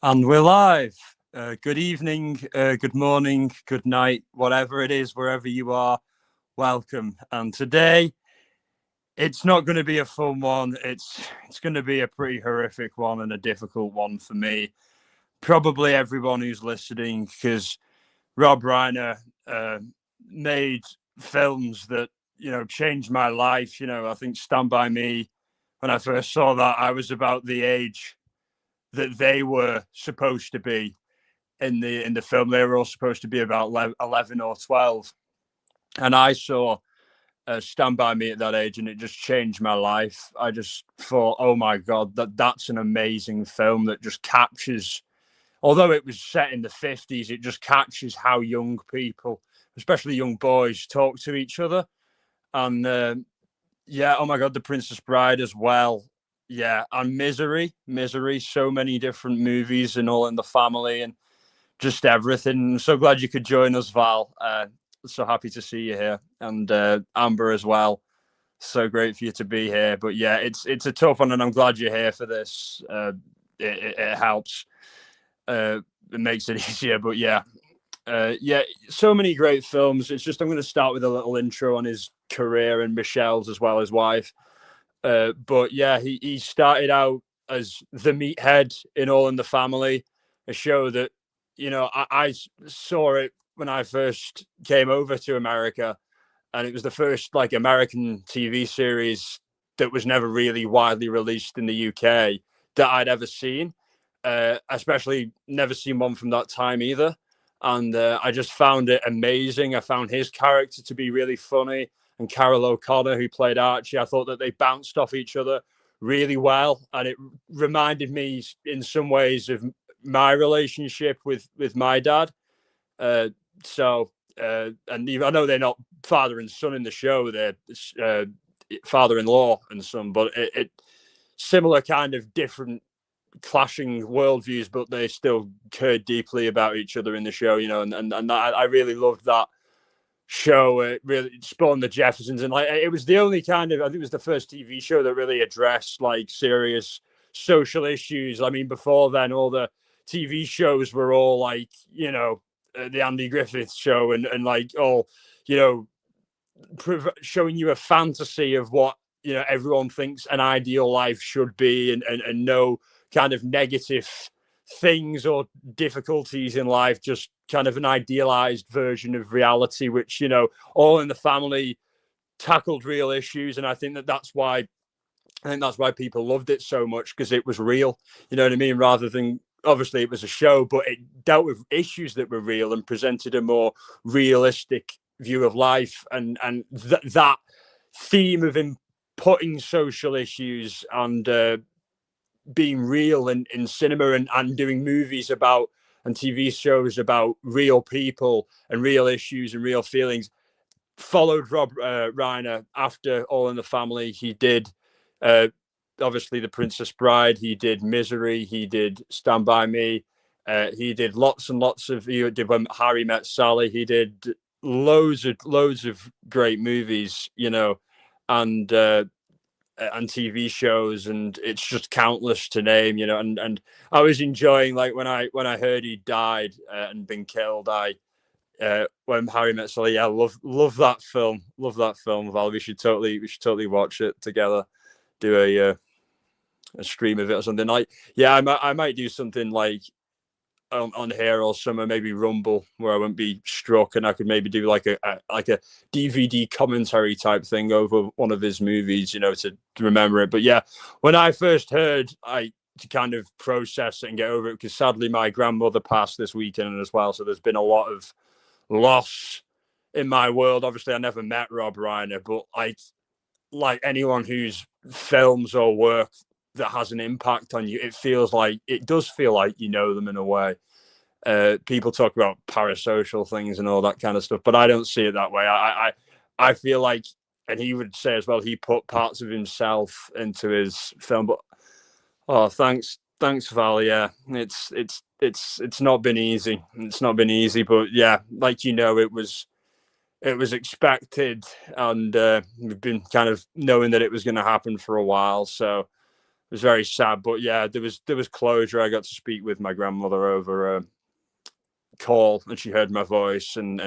And we're live. Good evening, good morning, good night, whatever it is, wherever you are, welcome. And today, it's not going to be a fun one. It's going to be a pretty horrific one and a difficult one for me. Probably everyone who's listening, because Rob Reiner made films that changed my life. I think Stand By Me. When I first saw that, I was about the age that they were supposed to be in the film. They were all supposed to be about 11 or 12, and I saw Stand By Me at that age, and it just changed my life. I just thought, oh my god, that's an amazing film that just captures, although it was set in the 50s, it just captures how young people, especially young boys, talk to each other. And yeah, oh my god, The Princess Bride as well. Yeah, and Misery, so many different movies and All in the Family and just everything. I'm so glad you could join us, Val. So happy to see you here, and Amber as well. So great for you to be here. But yeah, it's a tough one, and I'm glad you're here for this. It helps. It makes it easier. But yeah, so many great films. It's just I'm going to start with a little intro on his career and Michelle's as well, his wife. But yeah, he started out as the meathead in All in the Family, a show that, I saw it when I first came over to America, and it was the first like American TV series that was never really widely released in the UK that I'd ever seen. Especially never seen one from that time either. And I just found it amazing. I found his character to be really funny, and Carol O'Connor, who played Archie, I thought that they bounced off each other really well. And it reminded me in some ways of my relationship with my dad. And I know they're not father and son in the show, they're father-in-law and son, but it similar kind of different clashing worldviews, but they still cared deeply about each other in the show, and I really loved that show. It really spawned the Jeffersons, and like it was the only kind of, I think it was the first TV show that really addressed like serious social issues. I mean, before then, all the TV shows were all like, the Andy Griffith show and like all, showing you a fantasy of what, everyone thinks an ideal life should be, and no kind of negative things or difficulties in life, just kind of an idealized version of reality, which, All in the Family tackled real issues. And I think that's why people loved it so much, because it was real, you know what I mean? Rather than, obviously it was a show, but it dealt with issues that were real and presented a more realistic view of life. And that theme of him putting social issues and being real in cinema, and doing movies about and TV shows about real people and real issues and real feelings, followed Rob Reiner after All in the Family. He did obviously The Princess Bride, he did Misery, he did Stand By Me, he did lots and lots of, he did When Harry Met Sally, he did loads of great movies, and TV shows, and it's just countless to name, and I was enjoying, like, when I heard he died and been killed, When Harry Met Sally, yeah, love that film, Val. We should totally watch it together, do a stream of it or something. Like, yeah, I might do something like on here or somewhere, maybe Rumble, where I won't be struck, and I could maybe do like a DVD commentary type thing over one of his movies, to remember it. But yeah, when I first heard, to kind of process it and get over it, because sadly my grandmother passed this weekend as well, so there's been a lot of loss in my world. Obviously I never met Rob Reiner, but like anyone whose films or work that has an impact on you, it does feel like you know them in a way. People talk about parasocial things and all that kind of stuff, but I don't see it that way. I feel like, and he would say as well, he put parts of himself into his film. But thanks Val. Yeah, it's not been easy. It's not been easy, but yeah, like, it was expected, and we've been kind of knowing that it was going to happen for a while. So was very sad. But yeah, there was closure. I got to speak with my grandmother over a call, and she heard my voice, and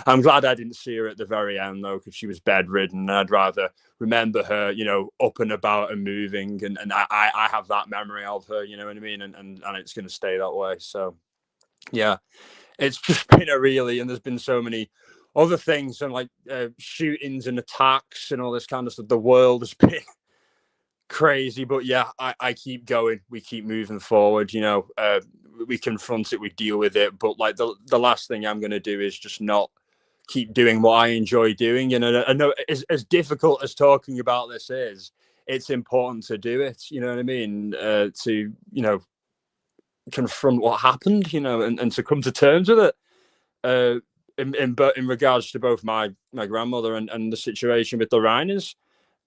I'm glad I didn't see her at the very end though, because she was bedridden. I'd rather remember her, up and about and moving, and I have that memory of her, you know what I mean, and it's going to stay that way. So yeah, it's just been and there's been so many other things, and like shootings and attacks and all this kind of stuff. The world has been crazy, but yeah, I keep going. We keep moving forward. We confront it, we deal with it. But like the last thing I'm going to do is just not keep doing what I enjoy doing. I know as difficult as talking about this is, it's important to do it. You know what I mean? To confront what happened. And to come to terms with it. In regards to both my grandmother and the situation with the Reiners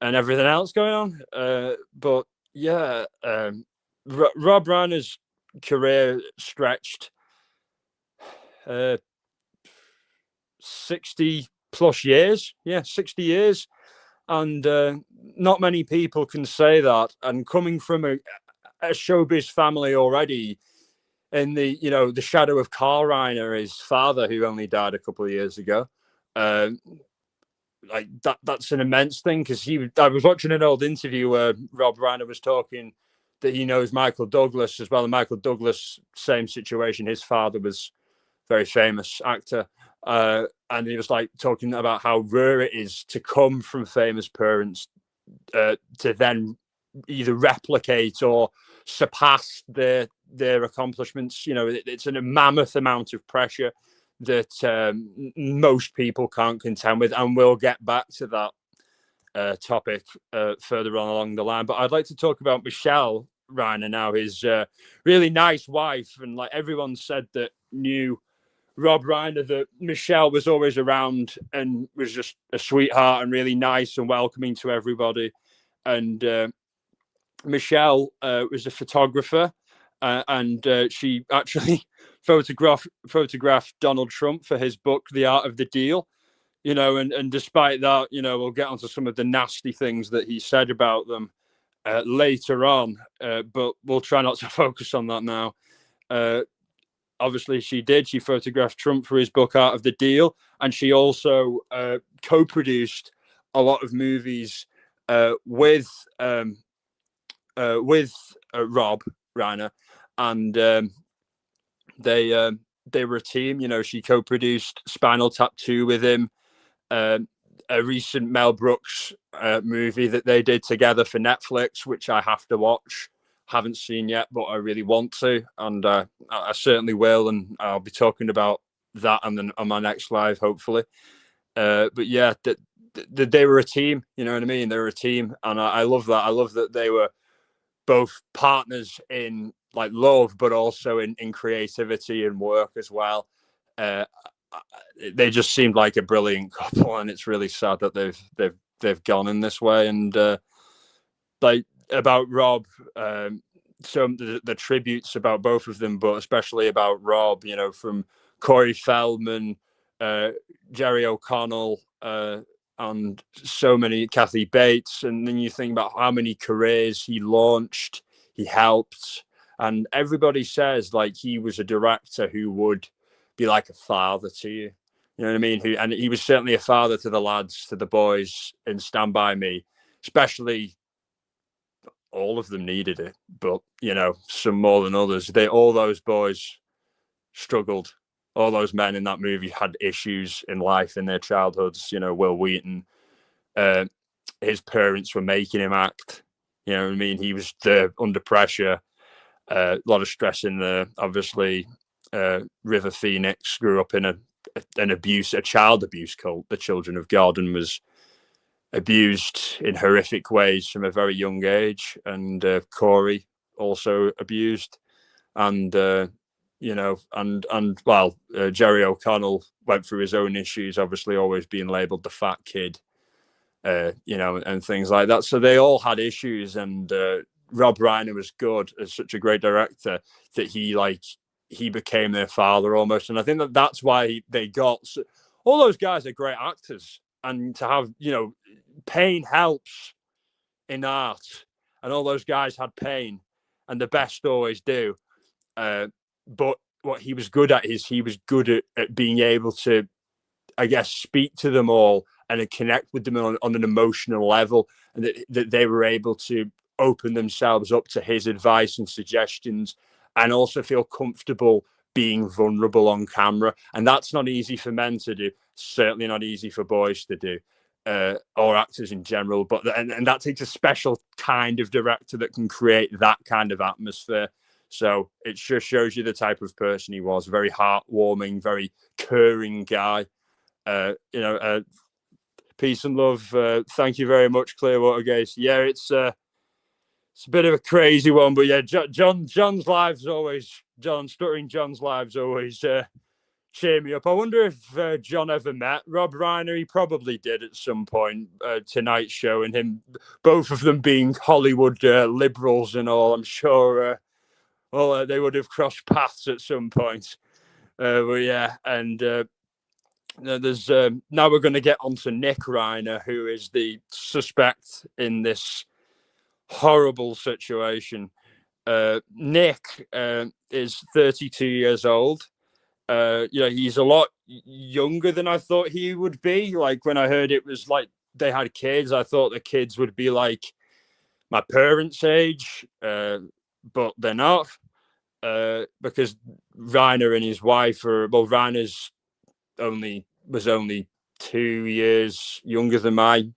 and everything else going on. But yeah, Rob Reiner's career stretched 60 plus years. Yeah, 60 years. And not many people can say that. And coming from a showbiz family already, in the shadow of Carl Reiner, his father, who only died a couple of years ago. Like that's an immense thing, because I was watching an old interview where Rob Reiner was talking that he knows Michael Douglas as well. And Michael Douglas, same situation. His father was a very famous actor. And he was like talking about how rare it is to come from famous parents to then either replicate or surpass their accomplishments. It's a mammoth amount of pressure that most people can't contend with, and we'll get back to that topic further on along the line. But I'd like to talk about Michelle Reiner now, his really nice wife. And like everyone said that knew Rob Reiner, that Michelle was always around and was just a sweetheart and really nice and welcoming to everybody. And Michelle was a photographer, and she actually photographed Donald Trump for his book, The Art of the Deal. And despite that, we'll get onto some of the nasty things that he said about them later on, but we'll try not to focus on that now. Obviously, she photographed Trump for his book, Art of the Deal, and she also co-produced a lot of movies with Rob Reiner, and they were a team. She co-produced Spinal Tap 2 with him, a recent Mel Brooks movie that they did together for Netflix, which I have to watch. Haven't seen yet, but I really want to, and I certainly will, and I'll be talking about that on my next live, hopefully. But yeah, they were a team. You know what I mean? They were a team, and I love that. I love that they were both partners in like love, but also in creativity and work as well. They just seemed like a brilliant couple, and it's really sad that they've gone in this way. And like about Rob, so the tributes about both of them, but especially about Rob, from Corey Feldman, Jerry O'Connell, and so many, Kathy Bates. And then you think about how many careers he launched, he helped, and everybody says like he was a director who would be like a father to you. You know what I mean? And he was certainly a father to the lads, to the boys in Stand By Me, especially. All of them needed it, but some more than others. All those boys struggled. All those men in that movie had issues in life, in their childhoods. Will Wheaton, his parents were making him act. You know what I mean? He was there under pressure, a lot of stress in there. Obviously, River Phoenix grew up in a child abuse cult, the Children of God, and was abused in horrific ways from a very young age. And Corey also abused, and Jerry O'Connell went through his own issues, obviously always being labeled the fat kid, and things like that. So they all had issues, and Rob Reiner was good as such a great director that he became their father almost. And I think that's why they got all those guys are great actors, and to have pain helps in art, and all those guys had pain, and the best always do. But what he was good at is he was good at being able to, I guess, speak to them all and connect with them on an emotional level, and that they were able to open themselves up to his advice and suggestions, and also feel comfortable being vulnerable on camera. And that's not easy for men to do, certainly not easy for boys to do, or actors in general. But and that takes a special kind of director that can create that kind of atmosphere. So it just shows you the type of person he was. Very heartwarming, very caring guy. Peace and love. Thank you very much, Clearwater Gates. Yeah, it's a bit of a crazy one, but yeah, John's lives always, Stuttering John's lives always cheer me up. I wonder if John ever met Rob Reiner. He probably did at some point. Tonight's show, and him, both of them being Hollywood liberals and all. I'm sure they would have crossed paths at some point. But yeah, and there's now we're going to get on to Nick Reiner, who is the suspect in this horrible situation. Nick is 32 years old. He's a lot younger than I thought he would be. Like, when I heard it was like they had kids, I thought the kids would be like my parents' age, but they're not, because Reiner and his wife Reiner's was only 2 years younger than my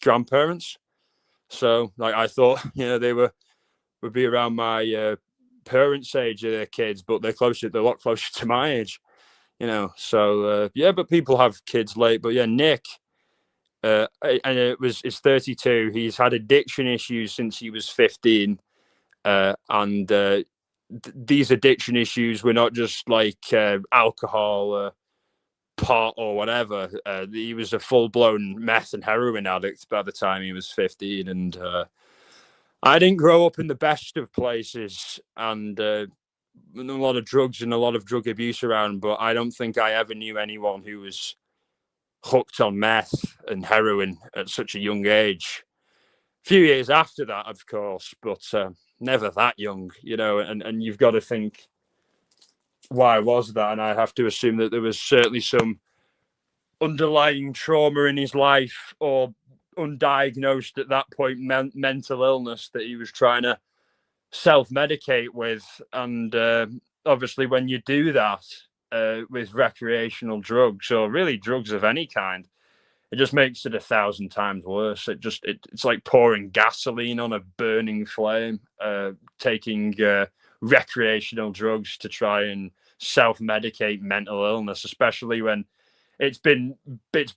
grandparents. So, like, I thought, they would be around my parents' age of their kids, but they're a lot closer to my age, So but people have kids late. But yeah, Nick, and it's 32. He's had addiction issues since he was 15, and these addiction issues were not just like alcohol, pot, or whatever. He was a full-blown meth and heroin addict by the time he was 15, and I didn't grow up in the best of places, and a lot of drugs and a lot of drug abuse around, but I don't think I ever knew anyone who was hooked on meth and heroin at such a young age. A few years after that, of course, but never that young, and you've got to think, why was that? And I have to assume that there was certainly some underlying trauma in his life, or undiagnosed at that point mental illness that he was trying to self-medicate with. And obviously when you do that with recreational drugs, or really drugs of any kind, it just makes it 1,000 times worse. It's like pouring gasoline on a burning flame, taking recreational drugs to try and self-medicate mental illness, especially when it's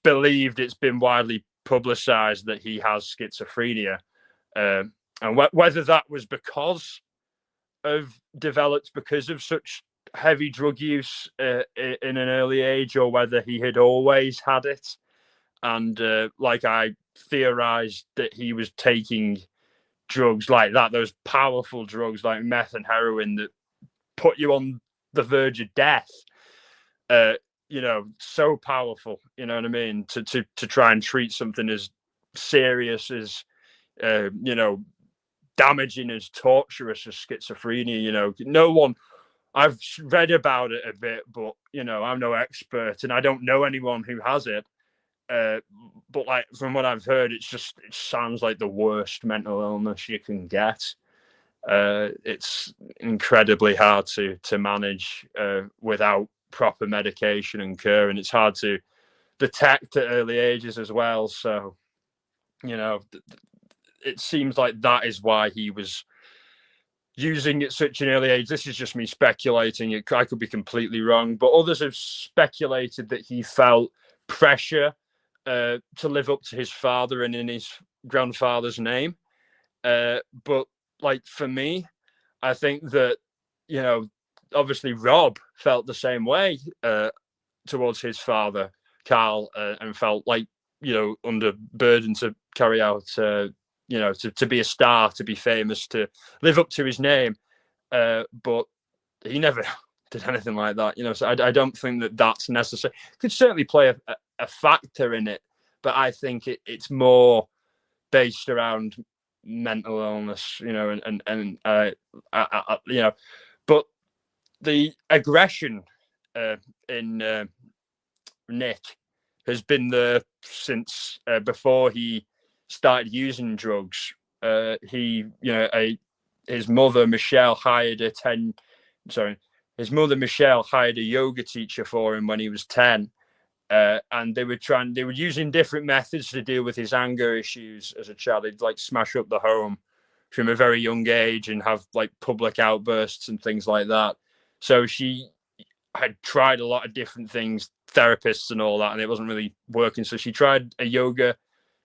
believed, it's been widely publicized that he has schizophrenia, and whether that was developed because of such heavy drug use in an early age, or whether he had always had it. And like, I theorized that he was taking drugs like that, those powerful drugs like meth and heroin that put you on the verge of death. So powerful, you know what I mean, to try and treat something as serious as, damaging as torturous as schizophrenia. No one, I've read about it a bit, but, I'm no expert, and I don't know anyone who has it. But like, from what I've heard, it sounds like the worst mental illness you can get. It's incredibly hard to manage without proper medication and care, and it's hard to detect at early ages as well. So, it seems like that is why he was using at such an early age. This is just me speculating. I could be completely wrong, but others have speculated that he felt pressure to live up to his father and in his grandfather's name. But like, for me, I think that, obviously Rob felt the same way towards his father, Carl, and felt like, under burden to carry out, to be a star, to be famous, to live up to his name. But he never did anything like that, so I don't think that that's necessary. It could certainly play a factor in it, but I think it's more based around mental illness, but the aggression in Nick has been there since before he started using drugs. His mother Michelle hired his mother Michelle hired a yoga teacher for him when he was 10. And they were using different methods to deal with his anger issues as a child. They'd like smash up the home from a very young age and have like public outbursts and things like that. So she had tried a lot of different things, therapists and all that, and it wasn't really working. So she tried a yoga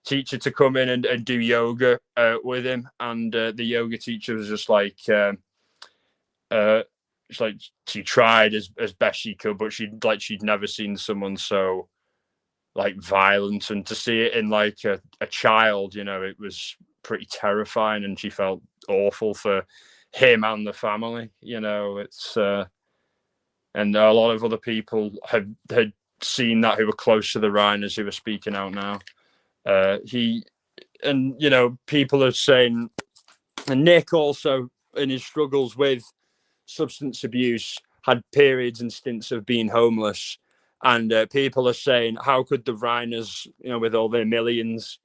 teacher to come in and do yoga with him. And the yoga teacher was just like, she tried as best she could, but she'd never seen someone so like violent, and to see it in like a child, it was pretty terrifying, and she felt awful for him and the family. It's and a lot of other people had seen that who were close to the Reiners who were speaking out now. People are saying, and Nick also in his struggles with substance abuse had periods and stints of being homeless, and people are saying, how could the Reiners, with all their millions,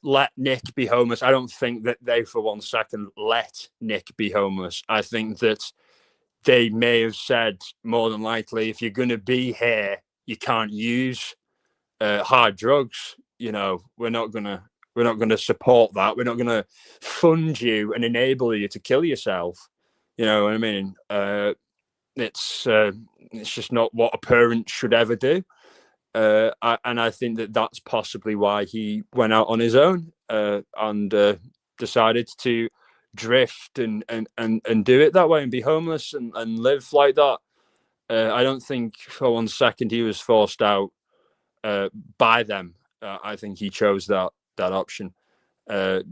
let Nick be homeless? I don't think that they for one second let Nick be homeless. I think that they may have said, more than likely, if you're going to be here, you can't use hard drugs. We're not going to support that. We're not going to fund you and enable you to kill yourself. You know what I mean? It's just not what a parent should ever do. And I think that that's possibly why he went out on his own and decided to drift and do it that way and be homeless and live like that. I don't think for one second he was forced out by them. I think he chose that option,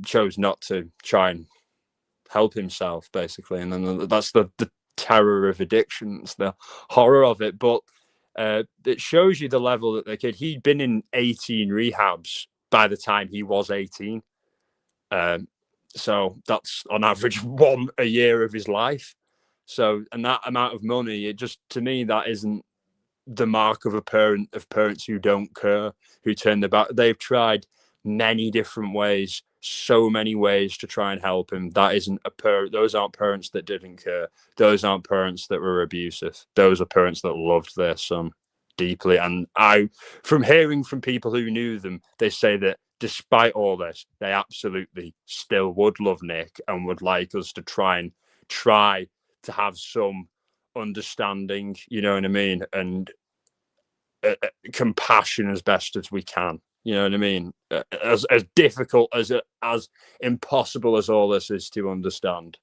chose not to try and help himself, basically. And then that's the terror of addictions, the horror of it. But it shows you the level that the kid, he'd been in 18 rehabs by the time he was 18. So that's on average one a year of his life. So, and that amount of money, it just, to me, that isn't the mark of a parent, of parents who don't care, who turn their back. They've tried many different ways, so many ways to try and help him. That isn't a parent. Those aren't parents that didn't care. Those aren't parents that were abusive. Those are parents that loved their son deeply. And from hearing from people who knew them, they say that despite all this, they absolutely still would love Nick and would like us to try to have some understanding, you know what I mean, and compassion as best as we can. You know what I mean? As difficult as impossible as all this is to understand.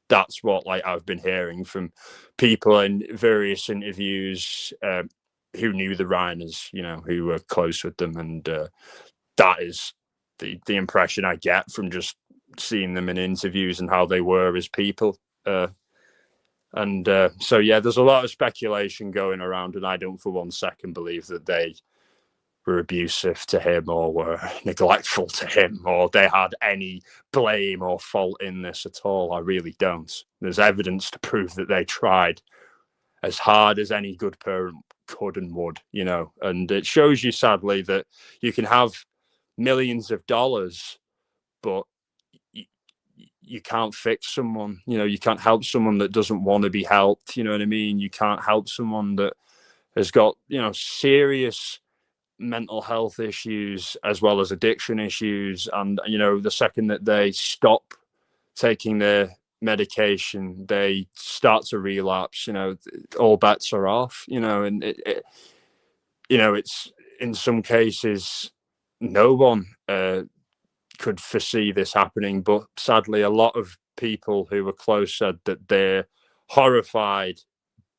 That's what I've been hearing from people in various interviews who knew the Reiners, who were close with them, and that is the impression I get from just seeing them in interviews and how they were as people. So yeah, there's a lot of speculation going around, and I don't for one second believe that they were abusive to him or were neglectful to him or they had any blame or fault in this at all. I really don't. There's evidence to prove that they tried as hard as any good parent could and would, and it shows you, sadly, that you can have millions of dollars, but you can't fix someone. You can't help someone that doesn't want to be helped. You know what I mean? You can't help someone that has got, serious mental health issues as well as addiction issues. And, the second that they stop taking their medication, they start to relapse, all bets are off, and it's in some cases, no one could foresee this happening, but sadly a lot of people who were close said that they're horrified,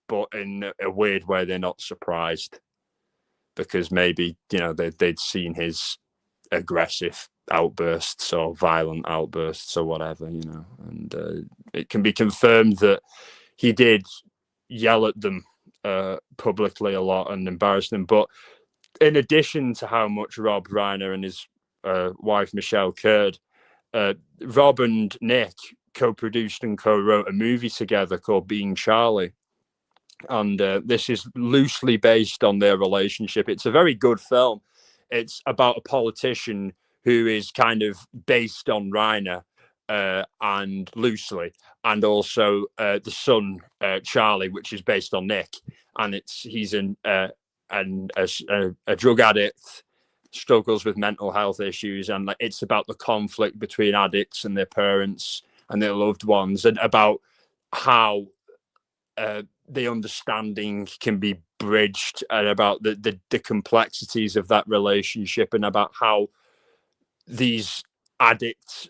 but in a weird way they're not surprised, because maybe they'd seen his aggressive outbursts or violent outbursts or whatever, and it can be confirmed that he did yell at them publicly a lot and embarrass them. But in addition to how much Rob Reiner and his wife Michelle cared, Rob and Nick co-produced and co-wrote a movie together called Being Charlie. And this is loosely based on their relationship. It's a very good film. It's about a politician who is kind of based on Reiner, and loosely, and also the son Charlie, which is based on Nick, and he's a drug addict, struggles with mental health issues, and it's about the conflict between addicts and their parents and their loved ones, and about how the understanding can be bridged, and about the complexities of that relationship, and about how these addict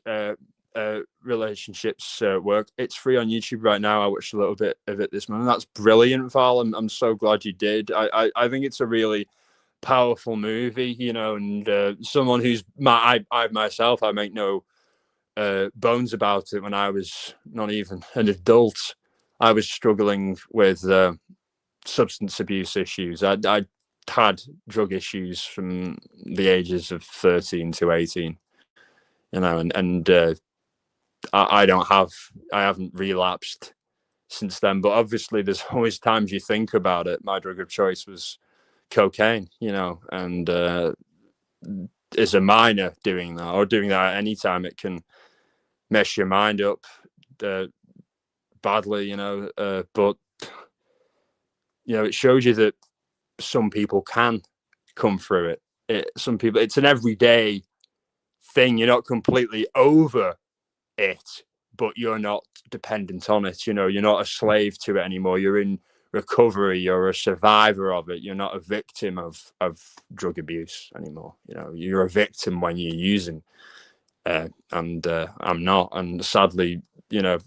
relationships work. It's free on YouTube right now. I watched a little bit of it this morning. That's brilliant, Val. I'm so glad you did. I think it's a really powerful movie, and someone who's I myself, I make no bones about it. When I was not even an adult, I was struggling with substance abuse issues. I had drug issues from the ages of 13 to 18, and I haven't relapsed since then. But obviously, there's always times you think about it. My drug of choice was cocaine, and as a minor doing that, or doing that at any time, it can mess your mind up badly, but it shows you that some people can come through it. Some people, it's an everyday thing. You're not completely over it, but you're not dependent on it. You're not a slave to it anymore. You're in recovery. You're a survivor of it. You're not a victim of drug abuse anymore. You're a victim when you're using, and I'm not. And sadly,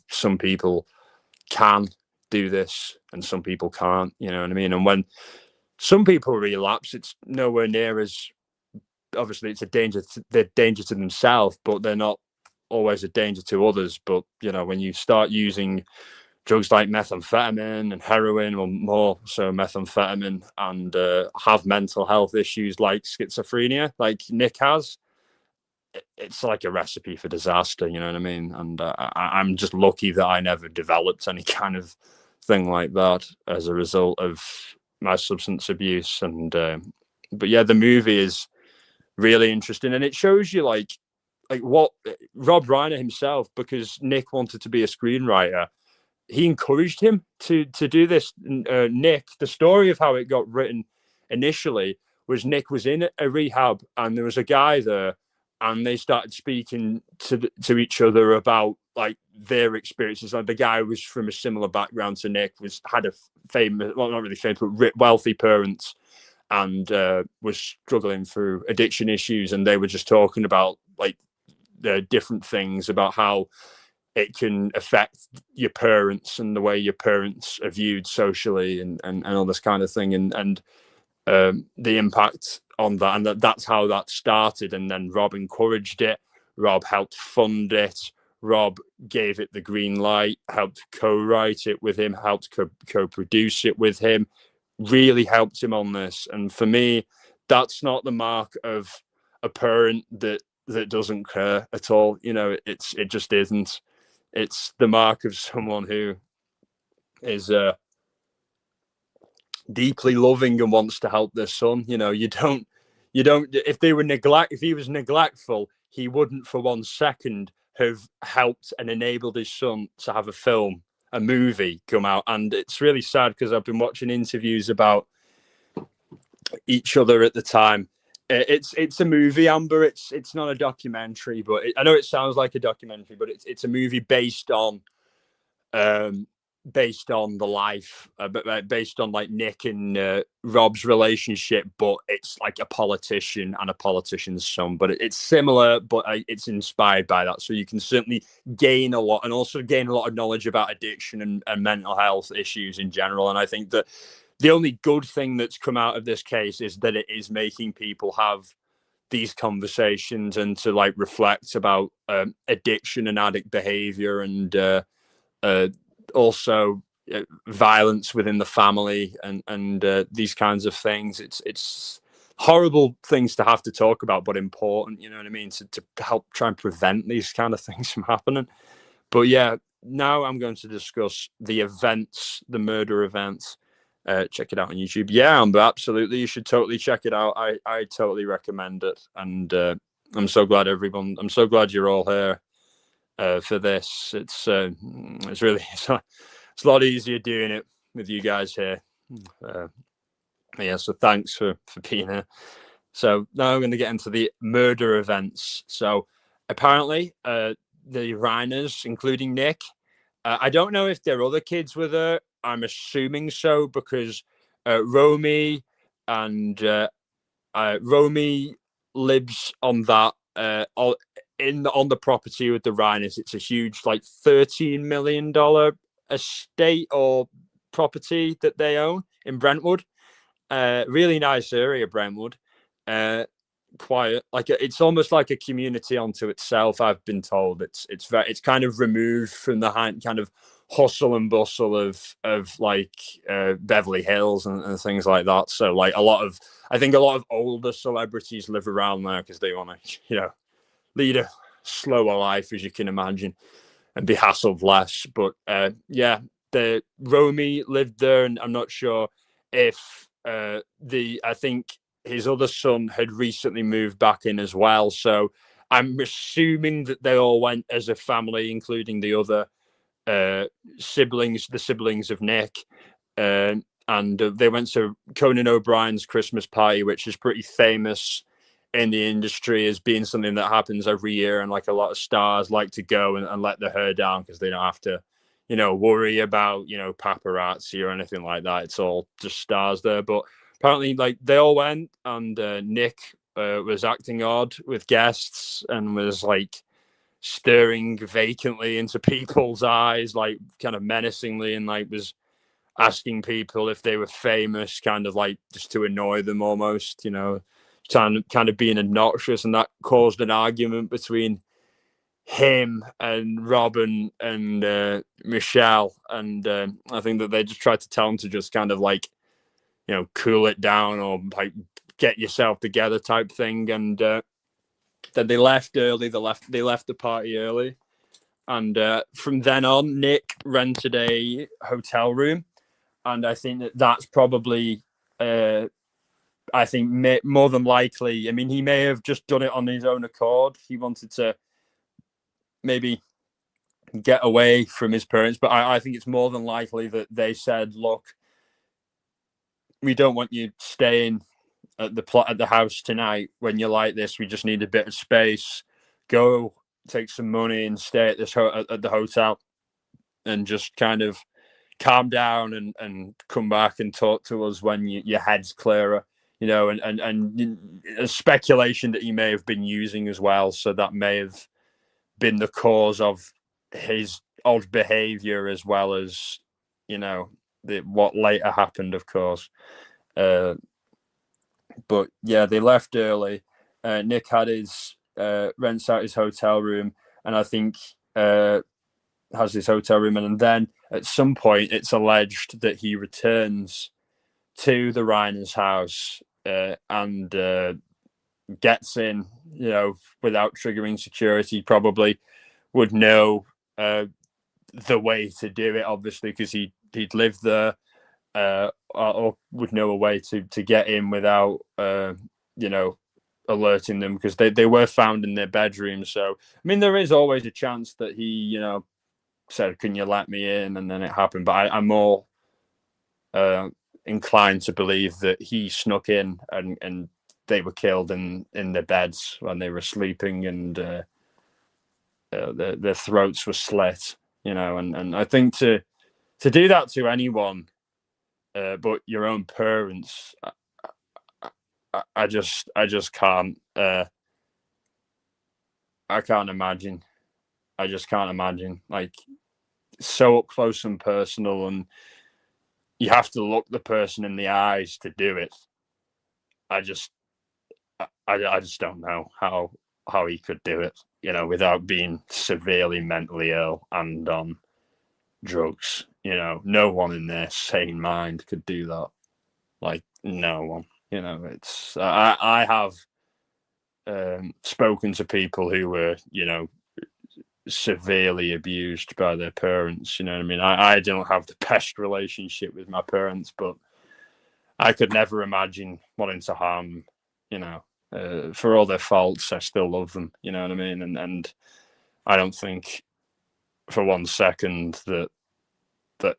some people can do this and some people can't. You know what I mean? And when some people relapse, it's nowhere near as, obviously it's they're danger to themselves, but they're not always a danger to others. But when you start using drugs like methamphetamine and heroin, or more so methamphetamine, and have mental health issues like schizophrenia, like Nick has, it's like a recipe for disaster. You know what I mean? And I'm just lucky that I never developed any kind of thing like that as a result of my substance abuse. And but yeah, the movie is really interesting, and it shows you like what Rob Reiner himself, because Nick wanted to be a screenwriter, he encouraged him to do this. Nick, the story of how it got written initially was Nick was in a rehab, and there was a guy there, and they started speaking to each other about like their experiences. Like the guy was from a similar background to Nick, had a famous, well, not really famous, but wealthy parents, and was struggling through addiction issues. And they were just talking about like the different things about how it can affect your parents and the way your parents are viewed socially, and all this kind of thing, and the impact on that. And that's how that started. And then Rob encouraged it. Rob helped fund it. Rob gave it the green light, helped co-write it with him, helped co-produce it with him, really helped him on this. And for me, that's not the mark of a parent that doesn't care at all. It just isn't. It's the mark of someone who is deeply loving and wants to help their son. You don't. If he was neglectful, he wouldn't for 1 second have helped and enabled his son to have a movie come out. And it's really sad, because I've been watching interviews about each other at the time. It's a movie, Amber. It's not a documentary, but I know it sounds like a documentary, but it's a movie based on the life, based on like Nick and Rob's relationship. But it's like a politician and a politician's son. But it's similar, but it's inspired by that. So you can certainly gain a lot, and also gain a lot of knowledge about addiction and mental health issues in general. And I think that the only good thing that's come out of this case is that it is making people have these conversations and to like reflect about addiction and addict behavior, and also violence within the family, and these kinds of things. It's horrible things to have to talk about, but important, you know what I mean, to help try and prevent these kind of things from happening. But yeah, now I'm going to discuss the events, the murder events. Check it out on YouTube. Yeah, absolutely. You should totally check it out. I totally recommend it. And I'm so glad I'm so glad you're all here for this. It's really, it's a lot easier doing it with you guys here. Yeah, so thanks for being here. So now I'm going to get into the murder events. So apparently, the Reiners, including Nick, I don't know if there are other kids with her. I'm assuming so because Romy and Romy lives on that on the property with the Reiners. It's a huge, like, $13 million estate or property that they own in Brentwood. Really nice area, Brentwood. Quiet, like it's almost like a community onto itself. I've been told it's kind of removed from the kind of hustle and bustle of like Beverly Hills and things like that. So like I think a lot of older celebrities live around there because they want to lead a slower life, as you can imagine, and be hassled less. But yeah, the Romy lived there, and I'm not sure if I think his other son had recently moved back in as well. So I'm assuming that they all went as a family, including the other siblings, the siblings of Nick. And they went to Conan O'Brien's Christmas party, which is pretty famous in the industry as being something that happens every year. And like a lot of stars like to go and let their hair down because they don't have to, worry about, paparazzi or anything like that. It's all just stars there. But apparently, like, they all went, and Nick was acting odd with guests and was like staring vacantly into people's eyes, like kind of menacingly, and like was asking people if they were famous, kind of like just to annoy them almost, kind of being obnoxious. And that caused an argument between him and Rob and Michelle. And I think that they just tried to tell him to just kind of like, cool it down or like get yourself together type thing. And then they left early. They left the party early. And from then on, Nick rented a hotel room. And I think that's probably, I think more than likely, I mean, he may have just done it on his own accord. He wanted to maybe get away from his parents. But I think it's more than likely that they said, look, we don't want you staying at the house tonight when you're like this. We just need a bit of space. Go take some money and stay at at the hotel and just kind of calm down and come back and talk to us when your head's clearer, and a speculation that he may have been using as well. So that may have been the cause of his odd behavior, as well as, what later happened, of course. But yeah, they left early. Nick had his rents out his hotel room, and I think has his hotel room, and then at some point it's alleged that he returns to the Reiner's house and gets in, without triggering security. Probably would know the way to do it, obviously, because he'd lived there, or would know a way to get in without alerting them, because they were found in their bedroom. So I mean, there is always a chance that he said, "Can you let me in?" and then it happened. But I'm more inclined to believe that he snuck in and they were killed in their beds when they were sleeping, and their throats were slit. And I think to do that to anyone, but your own parents, I just can't. I can't imagine. I just can't imagine. Like, so up close and personal, and you have to look the person in the eyes to do it. I just don't know how he could do it, without being severely mentally ill and on drugs. No one in their sane mind could do that. Like, no one. You know, it's I have spoken to people who were, you know, severely abused by their parents. You know what I mean? I don't have the best relationship with my parents, but I could never imagine wanting to harm them. You know, for all their faults, I still love them. You know what I mean? And I don't think for one second that the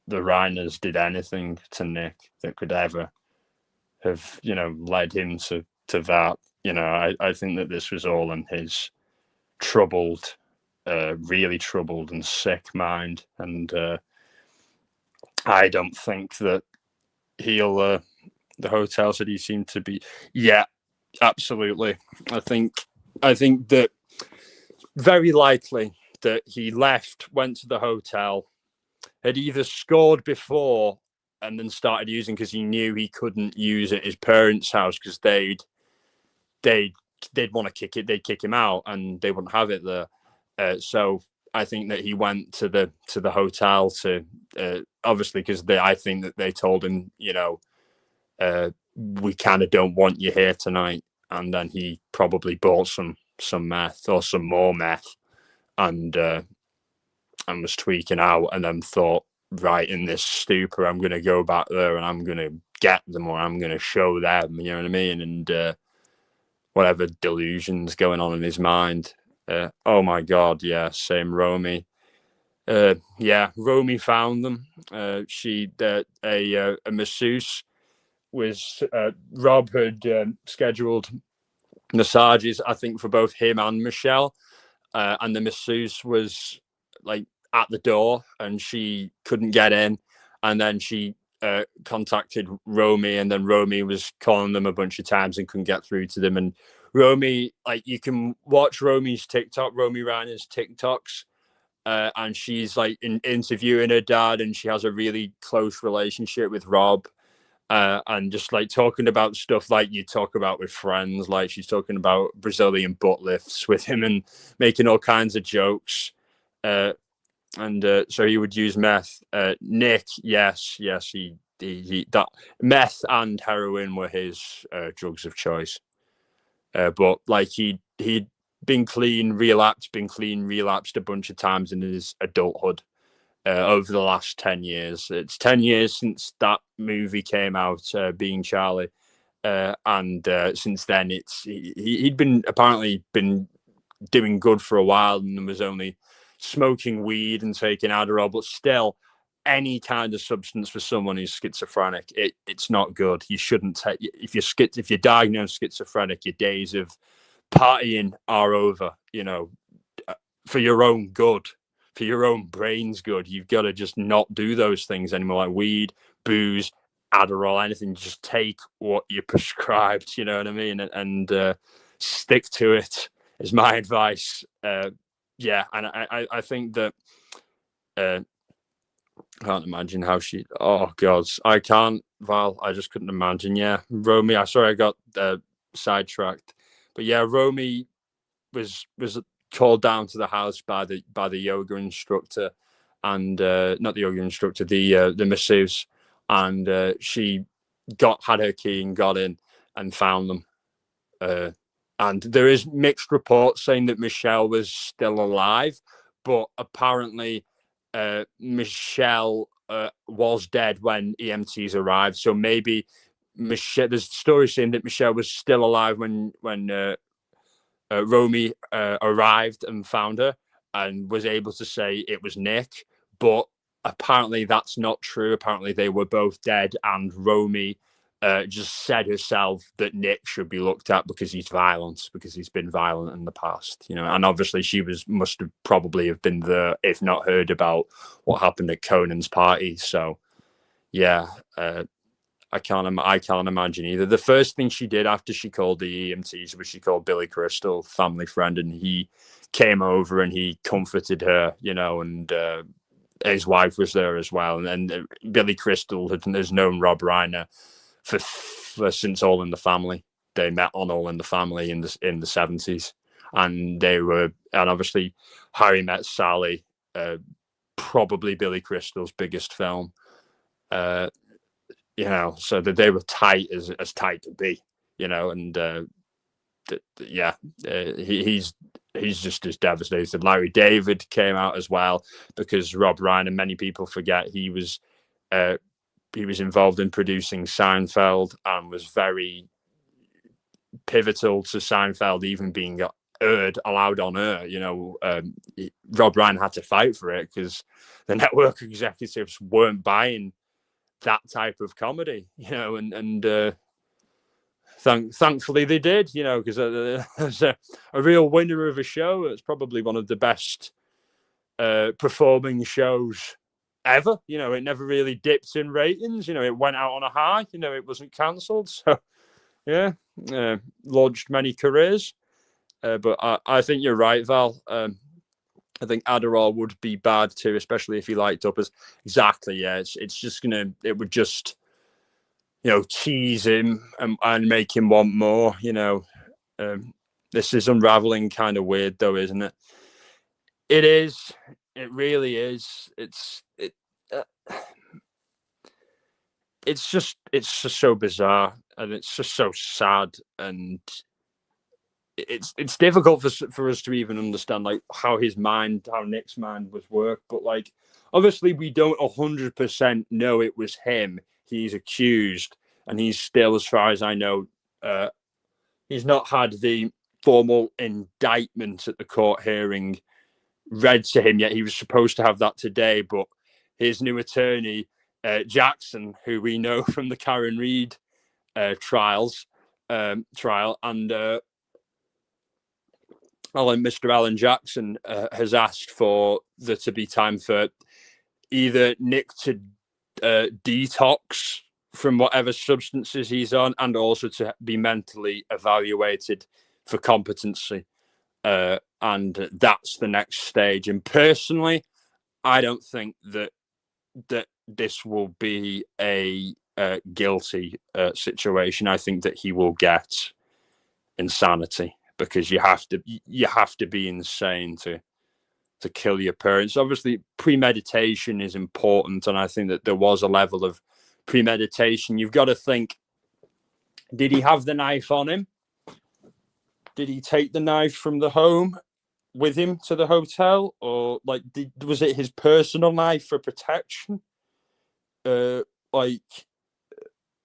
Reiners did anything to Nick that could ever have, you know, led him to that. You know, I think that this was all in his troubled, really troubled and sick mind, and I don't think that he'll. The hotel said he seemed to be. Yeah, absolutely. I think that very likely that he left, went to the hotel, had either scored before and then started using because he knew he couldn't use at his parents' house because they'd want to kick it, they'd kick him out, and they wouldn't have it there. So I think that he went to the hotel to obviously because I think that they told him, you know, we kind of don't want you here tonight, and then he probably bought some meth or some more meth, and was tweaking out, and then thought, right, in this stupor, I'm going to go back there and I'm going to get them, or I'm going to show them, you know what I mean? And whatever delusions going on in his mind. Oh my God, yeah, same Romy. Yeah, Romy found them. She a masseuse was Rob had scheduled massages, I think, for both him and Michelle, and the masseuse was like at the door and she couldn't get in, and then she contacted Romy, and then Romy was calling them a bunch of times and couldn't get through to them. And Romy, like, you can watch Romy's TikTok, Romy Reiner's TikToks, and she's like interviewing her dad, and she has a really close relationship with Rob. And just like talking about stuff like you talk about with friends, like she's talking about Brazilian butt lifts with him and making all kinds of jokes. And so he would use meth. Nick, yes, he that meth and heroin were his drugs of choice. But like he'd been clean, relapsed a bunch of times in his adulthood. Over the last 10 years. It's 10 years since that movie came out, Being Charlie. And since then, he'd been apparently been doing good for a while and was only smoking weed and taking Adderall, but still, any kind of substance for someone who's schizophrenic, it's not good. You shouldn't take, if you're diagnosed schizophrenic, your days of partying are over, you know, for your own good. For your own brain's good, you've got to just not do those things anymore, like weed, booze, Adderall, anything. Just take what you're prescribed, you know what I mean, and stick to it is my advice. Yeah, and I think that I can't imagine how she. Oh God, I can't. Val, I just couldn't imagine. Yeah, Romy. I sorry, I got sidetracked, but yeah, Romy was called down to the house by the yoga instructor, and not the yoga instructor, the masseuse, and she had her key and got in and found them. And there is mixed reports saying that Michelle was still alive, but apparently Michelle was dead when EMTs arrived. So maybe Michelle. There's stories saying that Michelle was still alive when Romy arrived and found her and was able to say it was Nick, but apparently that's not true. Apparently they were both dead, and Romy just said herself that Nick should be looked at because he's violent, because he's been violent in the past, you know. And obviously she must have probably have been there, if not heard about what happened at Conan's party. So yeah, I can't imagine either. The first thing she did after she called the EMTs was she called Billy Crystal, family friend, and he came over and he comforted her, you know, and his wife was there as well. And then Billy Crystal has known Rob Reiner for since All in the Family. They met on All in the Family in the 70s, and obviously Harry Met Sally, probably Billy Crystal's biggest film. you know, so that they were tight as tight could be, you know, and he's just as devastated. Larry David came out as well, because Rob Reiner, many people forget, he was involved in producing Seinfeld and was very pivotal to Seinfeld even being allowed on air. You know, Rob Reiner had to fight for it because the network executives weren't buying that type of comedy, you know, and thankfully they did, you know, because as a real winner of a show, it's probably one of the best performing shows ever. You know, it never really dipped in ratings. You know, it went out on a high. You know, it wasn't cancelled. So, yeah, launched many careers. But I think you're right, Val. I think Adderall would be bad too, especially if he liked uppers. Exactly, yeah. It would just, you know, tease him and make him want more, you know. This is unraveling kind of weird though, isn't it? It is. It really is. It's just so bizarre, and it's just so sad, and it's difficult for us to even understand like how Nick's mind was worked. But like, obviously we don't 100% know it was him. He's accused, and he's still, as far as I know, he's not had the formal indictment at the court hearing read to him yet. He was supposed to have that today, but his new attorney, Jackson, who we know from the Karen Reid trial, and Mr. Alan Jackson has asked for there to be time for either Nick to detox from whatever substances he's on, and also to be mentally evaluated for competency. And that's the next stage. And personally, I don't think that this will be a guilty situation. I think that he will get insanity, because you have to be insane to kill your parents. Obviously, premeditation is important, and I think that there was a level of premeditation. You've got to think: did he have the knife on him? Did he take the knife from the home with him to the hotel, or like was it his personal knife for protection? Like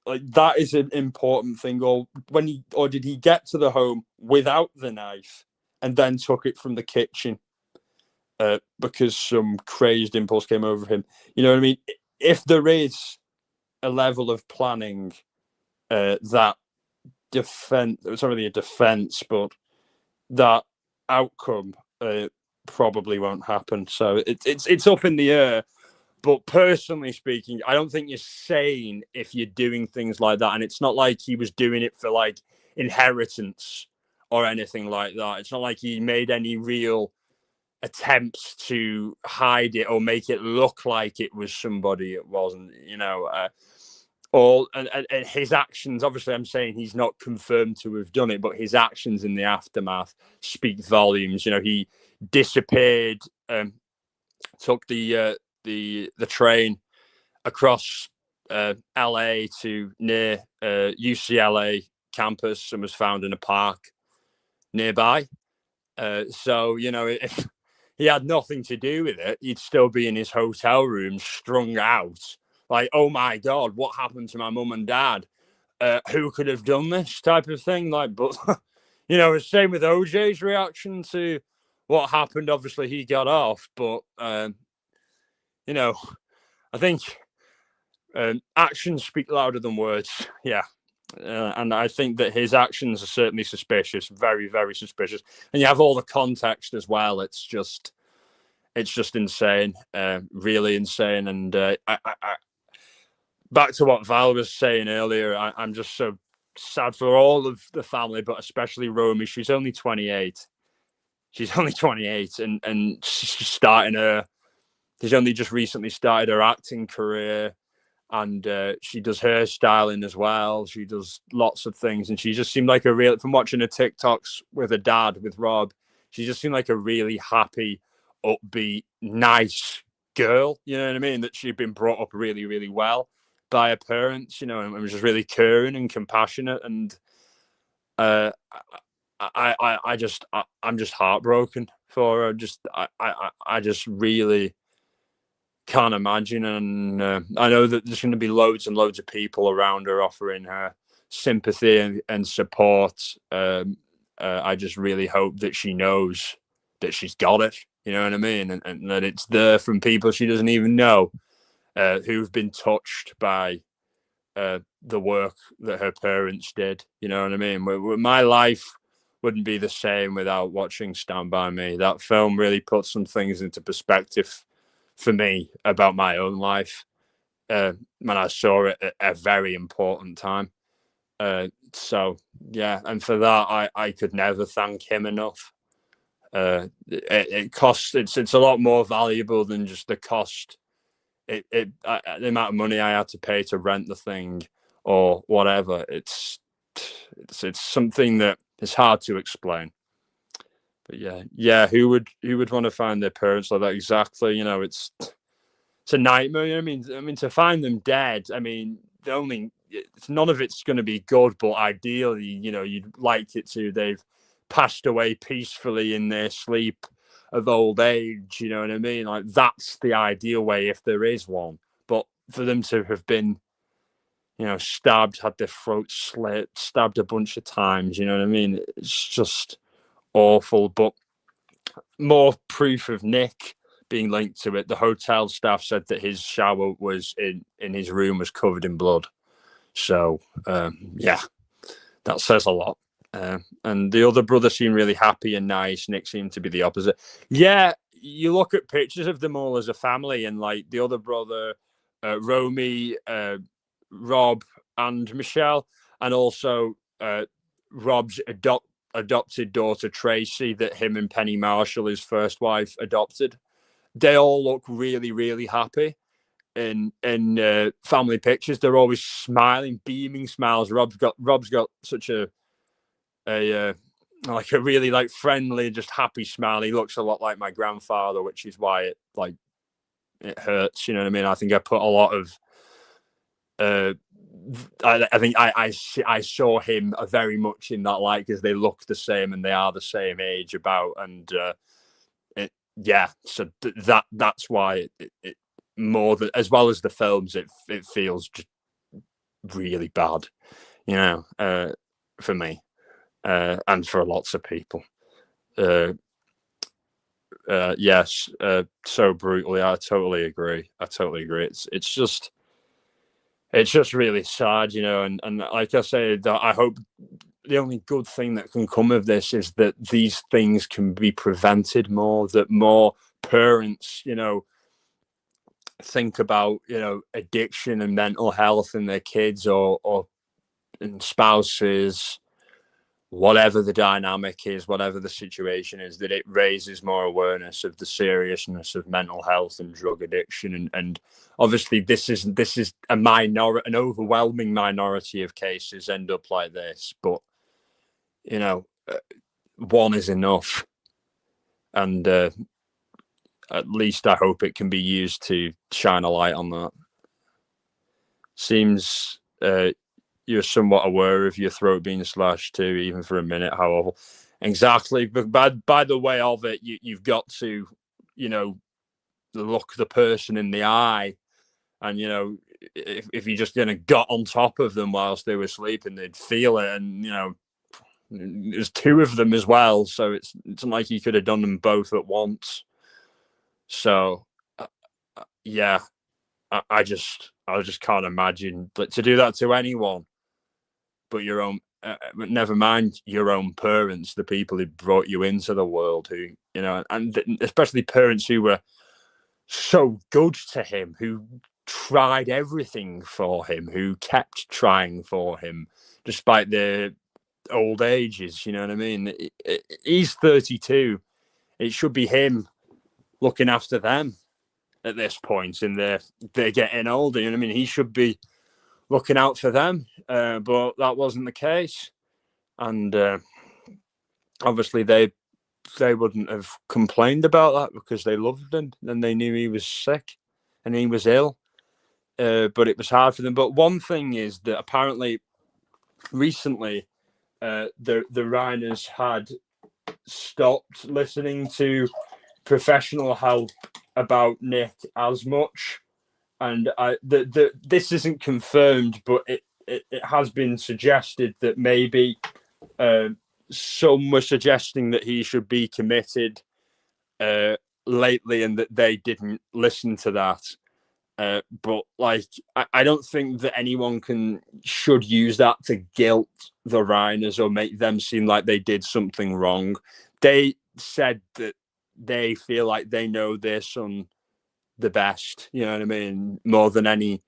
that is an important thing. Or did he get to the home without the knife and then took it from the kitchen because some crazed impulse came over him? You know what I mean? If there is a level of planning, that defense, it's not really a defense, but that outcome probably won't happen. So it's up in the air. But personally speaking, I don't think you're sane if you're doing things like that. And it's not like he was doing it for like inheritance or anything like that. It's not like he made any real attempts to hide it or make it look like it was somebody it wasn't, you know. And his actions, obviously I'm saying he's not confirmed to have done it, but his actions in the aftermath speak volumes. You know, he disappeared, took the train across LA to near UCLA campus and was found in a park nearby. So, you know, if he had nothing to do with it, he'd still be in his hotel room strung out. Like, oh my God, what happened to my mum and dad? Who could have done this type of thing? Like, but, you know, the same with OJ's reaction to what happened. Obviously, he got off, but, you know, I think actions speak louder than words. Yeah. And I think that his actions are certainly suspicious, very, very suspicious. And you have all the context as well. It's just insane, really insane. And I back to what Val was saying earlier, I'm just so sad for all of the family, but especially Romy. She's only 28. And she's only just recently started her acting career. And she does hairstyling as well. She does lots of things. And she just seemed like from watching her TikToks with her dad, with Rob, she just seemed like a really happy, upbeat, nice girl. You know what I mean? That she'd been brought up really, really well. by her parents, you know, and was just really caring and compassionate. And I'm just heartbroken for her. I just really can't imagine. And I know that there's going to be loads and loads of people around her offering her sympathy and support. I just really hope that she knows that she's got it. You know what I mean? And that it's there from people she doesn't even know, who've been touched by the work that her parents did. You know what I mean? My life wouldn't be the same without watching Stand By Me. That film really put some things into perspective for me about my own life when I saw it at a very important time. So yeah, and for that, I could never thank him enough. It costs. It's a lot more valuable than just the cost. The amount of money I had to pay to rent the thing or whatever. It's something that is hard to explain. But yeah. Who would want to find their parents like that? Exactly. You know, it's a nightmare. You know I mean, to find them dead. I mean, none of it's going to be good, but ideally, you know, you'd like it to. They've passed away peacefully in their sleep of old age. You know what I mean? Like, that's the ideal way if there is one. But for them to have been, you know, stabbed, had their throat slit, stabbed a bunch of times. You know what I mean? It's just awful. But more proof of Nick being linked to it. The hotel staff said that his shower was in his room was covered in blood. So yeah, that says a lot. And the other brother seemed really happy and nice. Nick seemed to be the opposite. Yeah, you look at pictures of them all as a family, and like the other brother, Romy, Rob and Michelle, and also Rob's adopted daughter Tracy, that him and Penny Marshall, his first wife, adopted. They all look really, really happy in family pictures. They're always smiling, beaming smiles. Rob's got such a like a really like friendly, just happy smile. He looks a lot like my grandfather, which is why it hurts. You know what I mean? I think I put a lot of I think I saw him very much in that light, because they look the same and they are the same age about. And so that's why it more than, as well as the films, it feels just really bad, you know, for me and for lots of people. Yes, so brutally. I totally agree. It's just really sad, you know. And like I said, I hope the only good thing that can come of this is that these things can be prevented more, that more parents, you know, think about, you know, addiction and mental health in their kids or in spouses, whatever the dynamic is, whatever the situation is, that it raises more awareness of the seriousness of mental health and drug addiction. And obviously this is an overwhelming minority of cases end up like this, but you know, one is enough. And at least I hope it can be used to shine a light on that. Seems you're somewhat aware of your throat being slashed too, even for a minute. How awful. Exactly. But by the way of it, you've got to, you know, look the person in the eye. And, you know, if you just got on top of them whilst they were sleeping, they'd feel it. And, you know, there's two of them as well. So it's not like you could have done them both at once. So, yeah, I just can't imagine. But to do that to anyone, but your own, but never mind your own parents, the people who brought you into the world, who, you know, and especially parents who were so good to him, who tried everything for him, who kept trying for him, despite their old ages. You know what I mean? He's 32. It should be him looking after them at this point, and they're getting older. You know what I mean? He should be looking out for them, but that wasn't the case. And obviously they wouldn't have complained about that, because they loved him and they knew he was sick and he was ill. but it was hard for them. But one thing is that apparently recently the Reiners had stopped listening to professional help about Nick as much, and this isn't confirmed, but it has been suggested that maybe some were suggesting that he should be committed lately, and that they didn't listen to that. But like, I don't think that anyone should use that to guilt the Reiners or make them seem like they did something wrong. They said that they feel like they know their son the best, you know what I mean, more than any,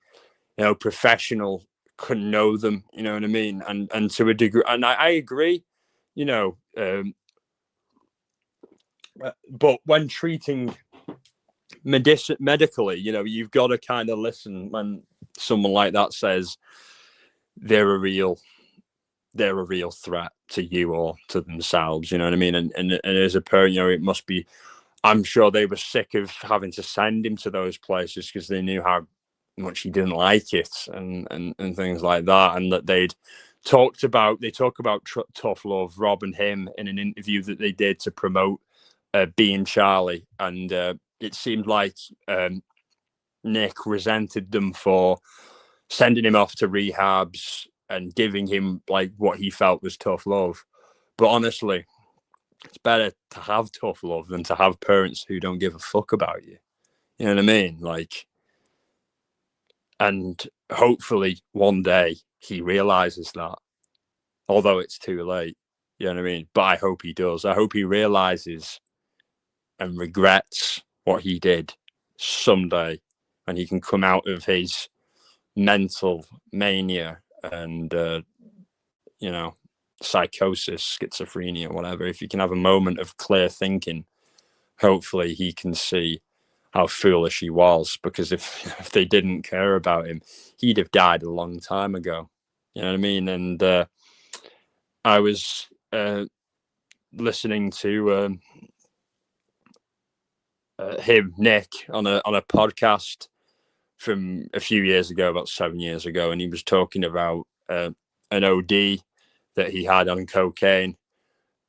professional can know them, you know what I mean, and to a degree, and I agree, but when treating medically, you've got to kind of listen when someone like that says they're a real threat to you or to themselves, you know what I mean? And as a parent, it must be, I'm sure they were sick of having to send him to those places because they knew how much he didn't like it and things like that. And that they talk about tough love, Rob and him, in an interview that they did to promote Being Charlie. And it seemed like Nick resented them for sending him off to rehabs and giving him like what he felt was tough love. But honestly, it's better to have tough love than to have parents who don't give a fuck about you. You know what I mean? Like, and hopefully one day he realizes that, although it's too late. You know what I mean? But I hope he does. I hope he realizes and regrets what he did someday, and he can come out of his mental mania and psychosis, schizophrenia, whatever. If you can have a moment of clear thinking, hopefully he can see how foolish he was, because if they didn't care about him, he'd have died a long time ago. You know what I mean? And I was listening to him, Nick, on a podcast from a few years ago, about 7 years ago, and he was talking about an OD that he had on cocaine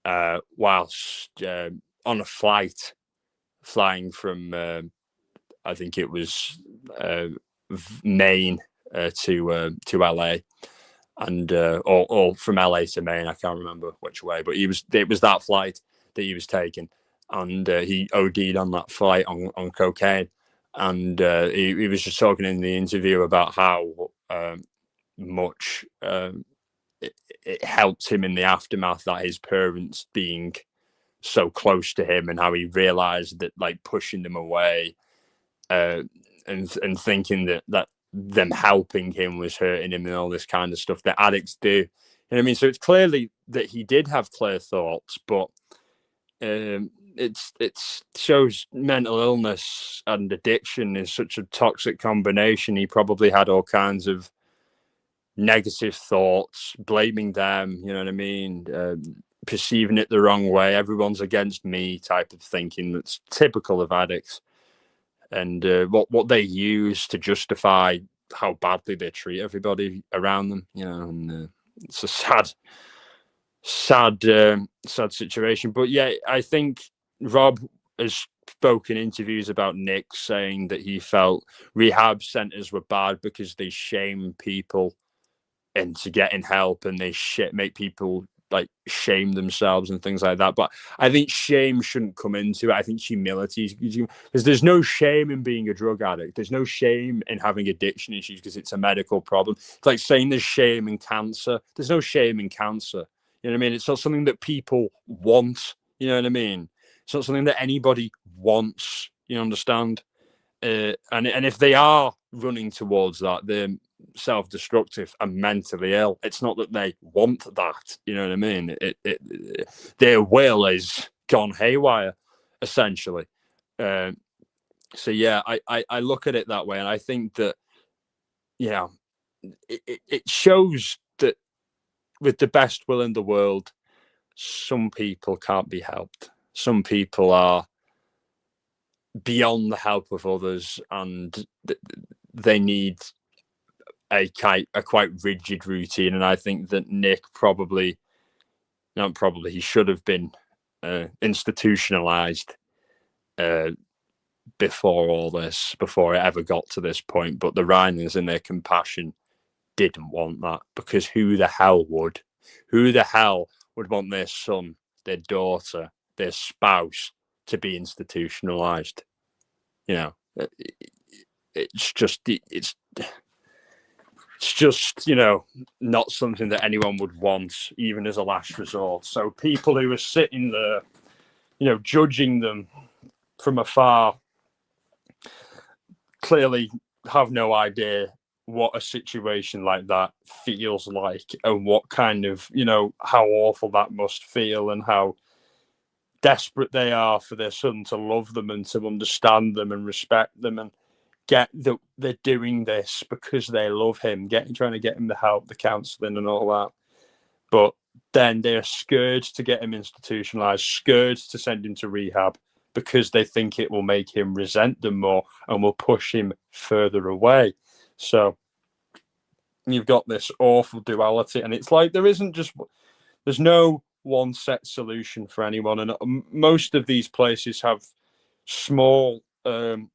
whilst on a flight flying from I think it was Maine to LA, and or from LA to Maine. I can't remember which way, but it was that flight that he was taking, and he OD'd on that flight on cocaine. And he was just talking in the interview about how much it helped him in the aftermath, that his parents being so close to him, and how he realized that like pushing them away and thinking that them helping him was hurting him and all this kind of stuff that addicts do. You know what I mean? So it's clearly that he did have clear thoughts, but it shows mental illness and addiction is such a toxic combination. He probably had all kinds of negative thoughts, blaming them, you know what I mean, perceiving it the wrong way, everyone's against me type of thinking that's typical of addicts, and what they use to justify how badly they treat everybody around them, and it's a sad situation. But yeah, I think Rob has spoken in interviews about Nick, saying that he felt rehab centers were bad because they shame people into getting help, and they make people like shame themselves and things like that. But I think shame shouldn't come into it. I think humility, because there's no shame in being a drug addict. There's no shame in having addiction issues because it's a medical problem. It's like saying there's shame in cancer. There's no shame in cancer. You know what I mean? It's not something that people want. You know what I mean? It's not something that anybody wants. You understand? And if they are running towards that, they're self-destructive and mentally ill. It's not that they want that. You know what I mean? Their will is gone haywire, essentially. So yeah, I look at it that way, and I think that it shows that with the best will in the world, some people can't be helped. Some people are beyond the help of others, and they need a quite rigid routine, and I think that Nick he should have been institutionalized before all this, before it ever got to this point. But the Reiners, in their compassion, didn't want that, because who the hell would? Who the hell would want their son, their daughter, their spouse to be institutionalized? You know, it's just not something that anyone would want, even as a last resort. So people who are sitting there, judging them from afar, clearly have no idea what a situation like that feels like, and what kind of, how awful that must feel, and how desperate they are for their son to love them and to understand them and respect them, and get that they're doing this because they love him, trying to get him the help, the counselling and all that. But then they're scared to get him institutionalized, scared to send him to rehab, because they think it will make him resent them more and will push him further away. So you've got this awful duality, and it's like there's no one set solution for anyone. And most of these places have small, low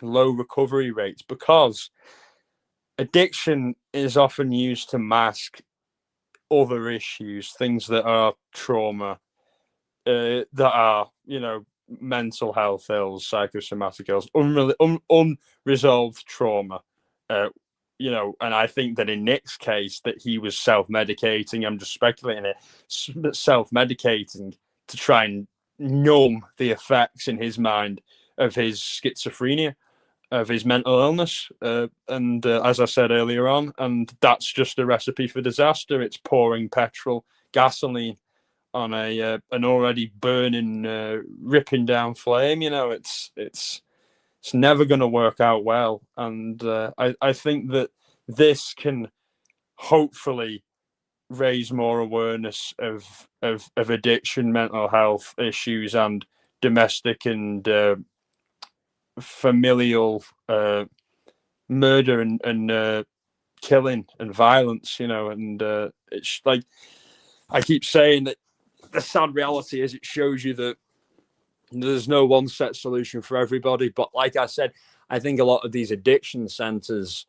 recovery rates, because addiction is often used to mask other issues, things that are trauma, that are, mental health ills, psychosomatic ills, unresolved trauma, and I think that in Nick's case, that he was self-medicating. I'm just speculating it, self-medicating to try and numb the effects in his mind of his schizophrenia, of his mental illness, and as I said earlier on, and that's just a recipe for disaster. It's pouring gasoline on an already burning, ripping down flame. It's never going to work out well, and I think that this can hopefully raise more awareness of addiction, mental health issues, and domestic and familial murder and killing and violence. And it's like I keep saying, that the sad reality is it shows you that there's no one set solution for everybody. But like I said, I think a lot of these addiction centers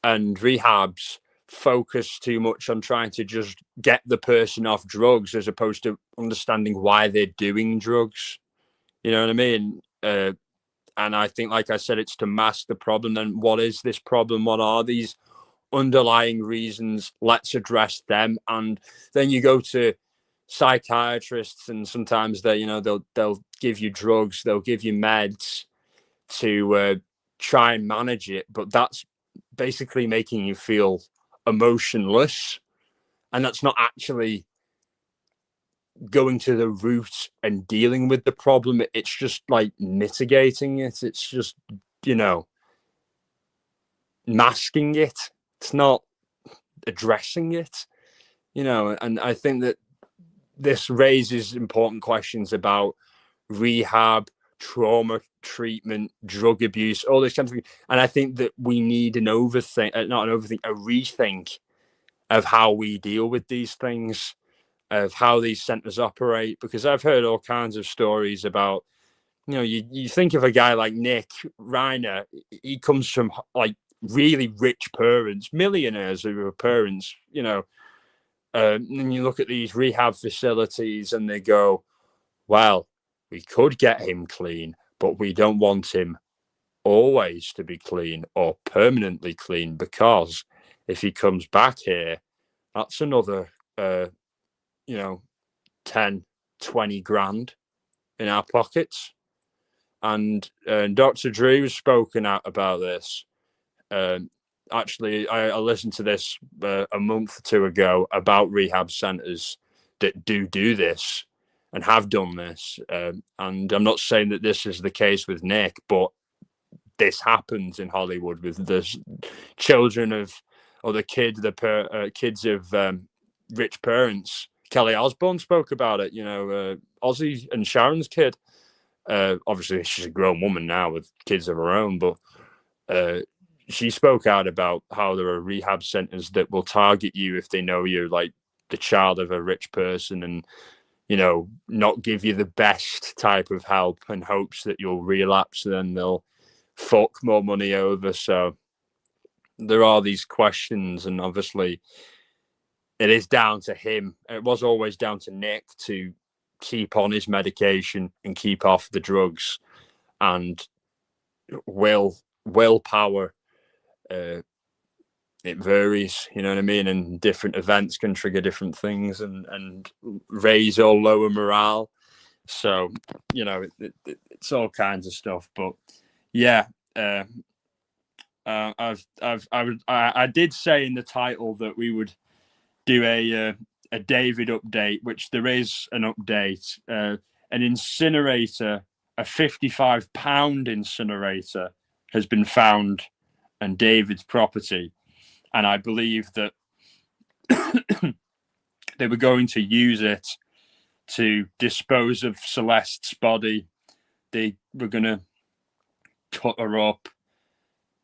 and rehabs focus too much on trying to just get the person off drugs, as opposed to understanding why they're doing drugs. You know what I mean? And I think, like I said, it's to mask the problem. Then what is this problem? What are these underlying reasons? Let's address them. And then you go to psychiatrists, and sometimes they'll give you drugs, they'll give you meds to try and manage it, but that's basically making you feel emotionless, and that's not actually going to the root and dealing with the problem. It's just like mitigating it. It's just, masking it. It's not addressing it, and I think that this raises important questions about rehab, trauma treatment, drug abuse, all this kind of thing. And I think that we need a rethink of how we deal with these things, of how these centers operate, because I've heard all kinds of stories about, you think of a guy like Nick Reiner, he comes from like really rich parents, millionaires who are parents, and you look at these rehab facilities and they go, well, we could get him clean, but we don't want him always to be clean or permanently clean, because if he comes back here, that's another, 10, 20 grand in our pockets. And Dr. Drew has spoken out about this. Actually, I listened to this a month or two ago about rehab centers that do this and have done this. And I'm not saying that this is the case with Nick, but this happens in Hollywood with the children of, or the kids of rich parents. Kelly Osbourne spoke about it, Ozzy and Sharon's kid. Obviously, she's a grown woman now with kids of her own, but she spoke out about how there are rehab centers that will target you if they know you're like the child of a rich person, and not give you the best type of help in hopes that you'll relapse, and then they'll fork more money over. So there are these questions, and obviously it is down to him. It was always down to Nick to keep on his medication and keep off the drugs, and willpower. It varies, you know what I mean, and different events can trigger different things and raise or lower morale. So it's all kinds of stuff. But yeah, I did say in the title that we would do a David update, which there is an update. An incinerator, a 55-pound incinerator, has been found on David's property, and I believe that they were going to use it to dispose of Celeste's body. They were going to cut her up,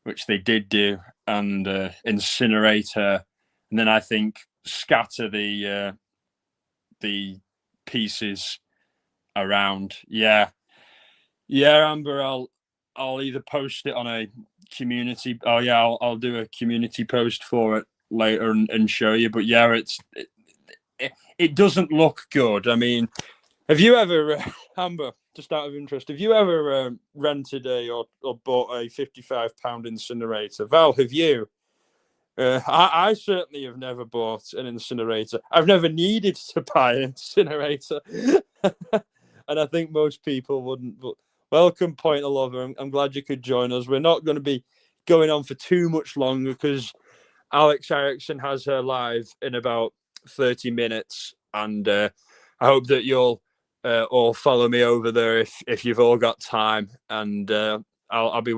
which they did do, and incinerate her, and then I think scatter the pieces around. Yeah, Amber, I'll either post it on a community. Oh yeah, I'll do a community post for it later and show you. But yeah, it doesn't look good. I mean, have you ever, Amber, just out of interest, have you ever rented or bought a 55-pound incinerator? Val, have you? I certainly have never bought an incinerator. I've never needed to buy an incinerator. And I think most people wouldn't. But welcome, Pointer Lover. I'm glad you could join us. We're not going to be going on for too much longer because Alex Erickson has her live in about 30 minutes. And I hope that you'll all follow me over there if you've all got time. And I'll be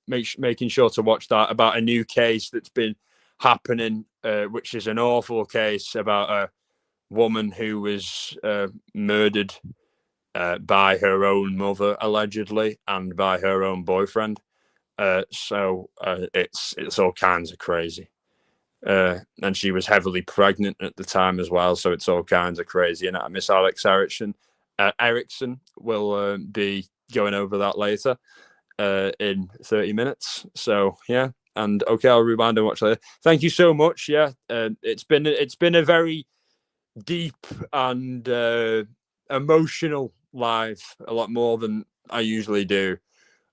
making sure to watch that about a new case that's been happening, which is an awful case about a woman who was murdered by her own mother, allegedly, and by her own boyfriend. So it's all kinds of crazy. And she was heavily pregnant at the time as well, so it's all kinds of crazy. And Miss Alex Erickson will be going over that later in 30 minutes. So yeah, and okay, I'll rewind and watch later. Thank you so much. Yeah, it's been a very deep and emotional live, a lot more than I usually do,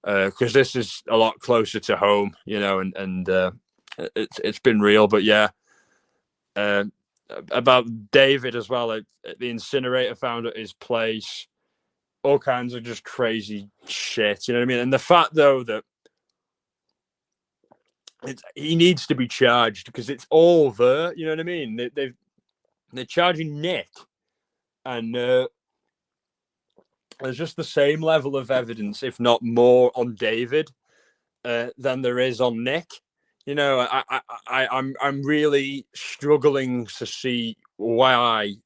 because this is a lot closer to home, and it's been real. But yeah, about David as well, the incinerator found at his place, all kinds of just crazy shit, you know what I mean? And the fact though that he needs to be charged because it's all there, you know what I mean? They're charging Nick, and there's just the same level of evidence, if not more, on David than there is on Nick. I'm really struggling to see why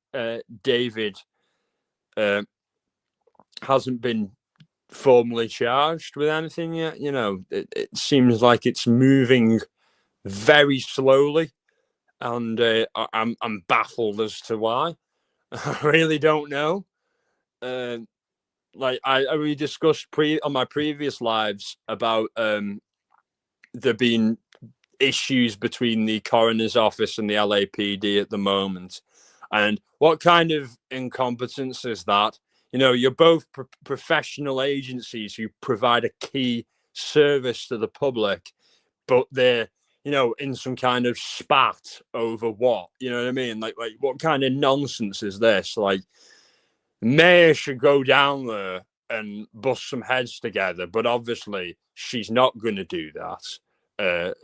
David hasn't been formally charged with anything yet. It seems like it's moving very slowly, and I'm baffled as to why. I really don't know. Like we discussed on my previous lives about there being issues between the coroner's office and the LAPD at the moment, and what kind of incompetence is that? You're both professional agencies who provide a key service to the public, but they're in some kind of spat over what, you know what I mean? Like what kind of nonsense is this? Like, Mayor should go down there and bust some heads together, but obviously she's not going to do that.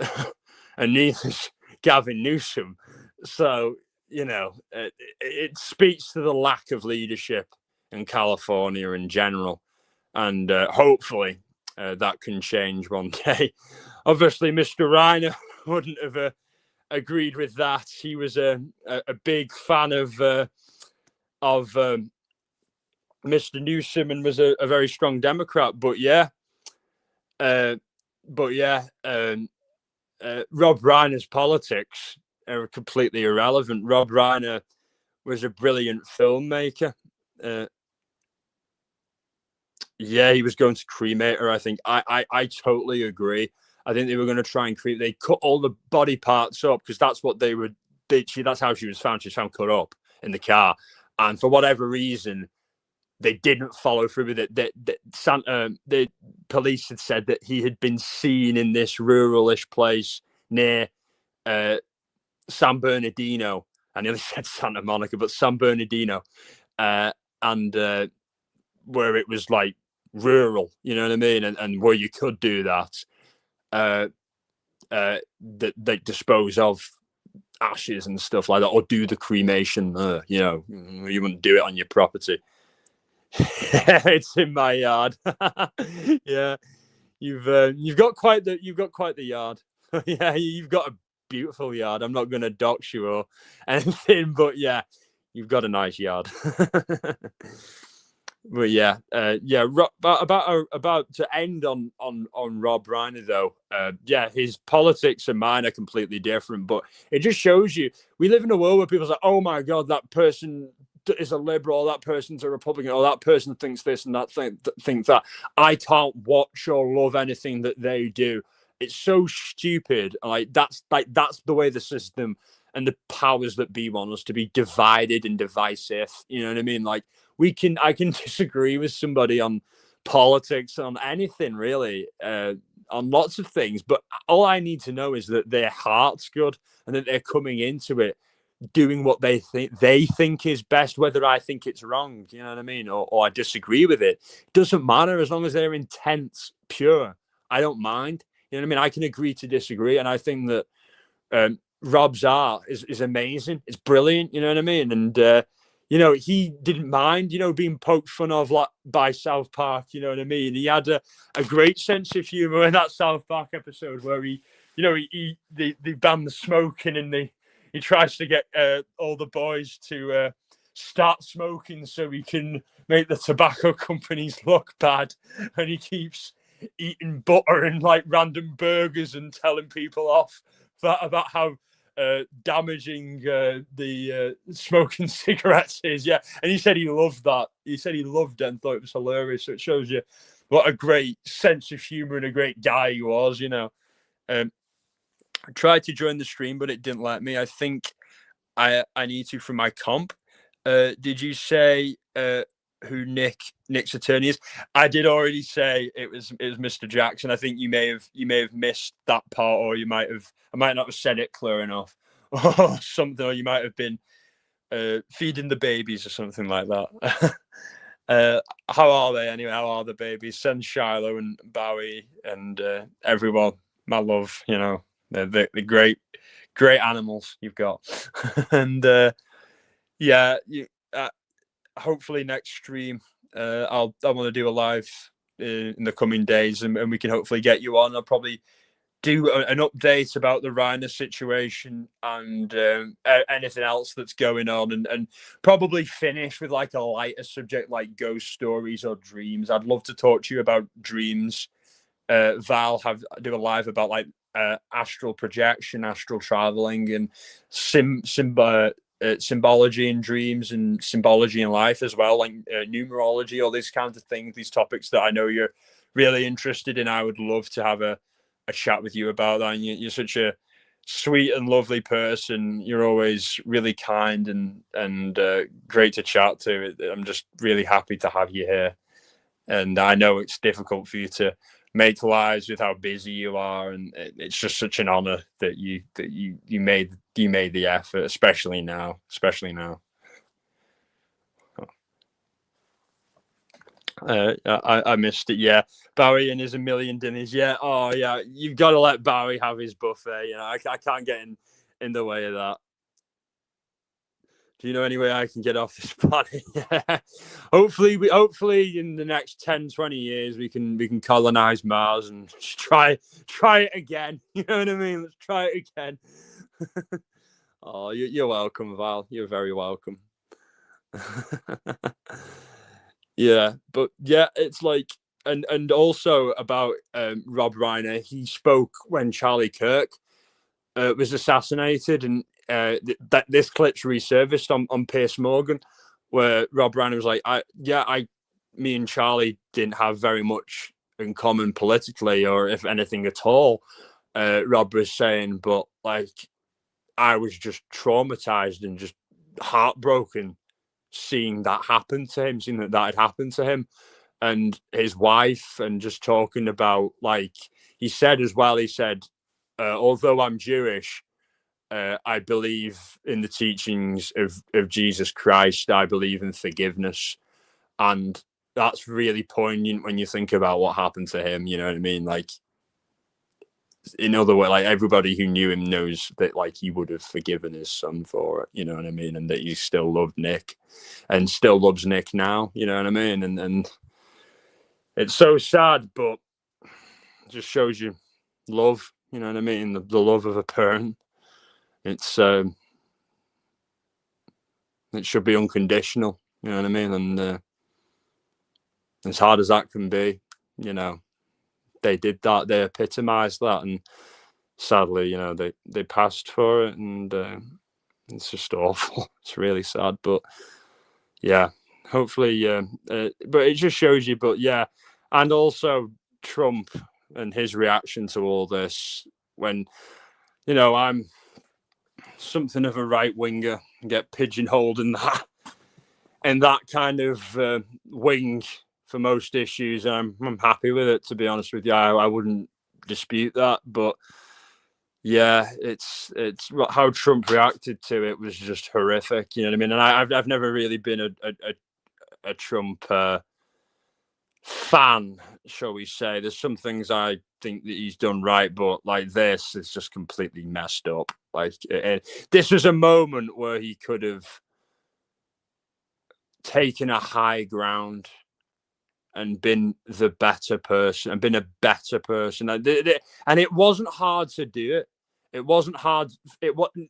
And neither's Gavin Newsom. So, it speaks to the lack of leadership in California in general. And hopefully that can change one day. Obviously, Mr. Reiner wouldn't have agreed with that. He was a big fan of Mr. Newsom and was a very strong Democrat. But yeah, Rob Reiner's politics are completely irrelevant. Rob Reiner was a brilliant filmmaker. Yeah, he was going to cremate her. I think I totally agree. I think they were going to try and cremate. They cut all the body parts up because that's what they would. That's how she was found. She was found cut up in the car, and for whatever reason, they didn't follow through with it. The police had said that he had been seen in this ruralish place near San Bernardino. I nearly said Santa Monica, but San Bernardino, and where it was like rural, you know what I mean, and where you could do that, that they dispose of ashes and stuff like that, or do the cremation. You wouldn't do it on your property. It's in my yard. Yeah, you've got quite the yard. Yeah, you've got a beautiful yard. I'm not going to dox you or anything, but yeah, you've got a nice yard. But yeah, about to end on Rob Reiner though. Yeah, his politics and mine are completely different, but it just shows you we live in a world where people say, "Oh my God, that person is a liberal, that person's a Republican, or that person thinks this and that thinks that." I can't watch or love anything that they do. It's so stupid. That's the way the system and the powers that be want us to be divided and divisive. You know what I mean? Like I can disagree with somebody on politics, on anything really, on lots of things, but all I need to know is that their heart's good and that they're coming into it doing what they think is best, whether I think it's wrong, you know what I mean, or I disagree with it. It doesn't matter as long as their intent's pure. I don't mind. You know what I mean? I can agree to disagree, and I think that Rob's art is amazing. It's brilliant. You know what I mean? And he didn't mind, being poked fun of by South Park. You know what I mean? He had a great sense of humor in that South Park episode where they banned the smoking and he tries to get all the boys to start smoking so he can make the tobacco companies look bad, and he keeps eating butter and like random burgers and telling people off about how damaging the smoking cigarettes is. Yeah, and he said he loved that. He said he loved it and thought it was hilarious. So it shows you what a great sense of humor and a great guy he was. I tried to join the stream, but it didn't let me. I think I need to from my comp. Did you say who Nick's attorney is? I did already say it was Mr. Jackson. I think you may have missed that part, or I might not have said it clear enough, or something, or you might have been feeding the babies or something like that. How are they anyway? How are the babies? Send Shiloh and Bowie and everyone my love. They're great animals you've got. And hopefully next stream I want to do a live in the coming days, and we can hopefully get you on. I'll probably do an update about the Reiner situation and anything else that's going on, and probably finish with like a lighter subject like ghost stories or dreams. I'd love to talk to you about dreams. Val do a live about like astral projection, astral traveling, and symbology in dreams and symbology in life as well, like numerology, all these kinds of things, these topics that I know you're really interested in. I would love to have a chat with you about that. And you're such a sweet and lovely person. You're always really kind and great to chat to. I'm just really happy to have you here. And I know it's difficult for you to make lives with how busy you are, and it's just such an honor that you made the effort, especially now. I missed it. Yeah, Barry and his a million dinners. Yeah. Oh yeah, you've got to let Barry have his buffet. I can't get in the way of that. Do you know any way I can get off this planet? Yeah. Hopefully in the next 10-20 years we can colonize Mars and try it again. You know what I mean? Let's try it again. Oh, you're welcome, Val. You're very welcome. Yeah, but yeah, it's like, and also about Rob Reiner. He spoke when Charlie Kirk was assassinated, and that this clip's resurfaced on Piers Morgan, where Rob Reiner was like, me and Charlie didn't have very much in common politically, or if anything at all. Rob was saying, but like, I was just traumatized and just heartbroken seeing that happen to him, seeing that had happened to him and his wife, and just talking about, like, he said as well, he said, although I'm Jewish, I believe in the teachings of Jesus Christ. I believe in forgiveness. And that's really poignant when you think about what happened to him. You know what I mean? Like, in other words, like, everybody who knew him knows that, like, he would have forgiven his son for it. You know what I mean? And that he still loved Nick and still loves Nick now. You know what I mean? And it's so sad, but it just shows you love. You know what I mean? The love of a parent. It should be unconditional. You know what I mean? And as hard as that can be, you know, they did that. They epitomized that, and sadly, you know, they passed for it, and it's just awful. It's really sad, but yeah, hopefully, but it just shows you. But yeah, and also Trump and his reaction to all this, when, you know, I'm something of a right winger, get pigeonholed in that kind of wing for most issues. I'm happy with it, to be honest with you. I wouldn't dispute that, but yeah, it's how Trump reacted to it was just horrific. You know what I mean? And I've never really been a Trump fan, shall we say. There's some things I think that he's done right, but like, this is just completely messed up. Like, this was a moment where he could have taken a high ground and been the better person, and been a better person. And it wasn't hard to do it. It wasn't hard.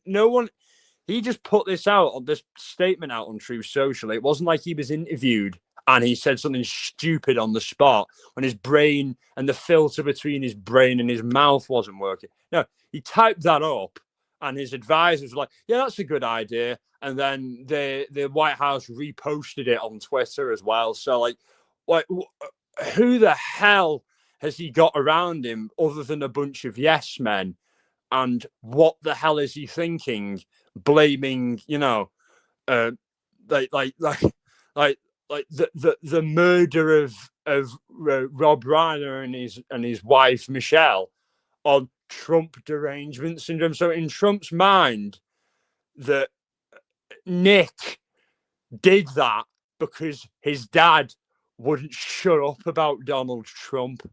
No one. He just put this statement out on Truth Social. It wasn't like he was interviewed and he said something stupid on the spot when his brain and the filter between his brain and his mouth wasn't working. No, he typed that up, and his advisors were like, "Yeah, that's a good idea." And then the White House reposted it on Twitter as well. So, like, who the hell has he got around him other than a bunch of yes men? And what the hell is he thinking? Blaming, you know, like the murder of Rob Reiner and his wife Michelle on Trump derangement syndrome. So in Trump's mind, that Nick did that because his dad wouldn't shut up about Donald Trump.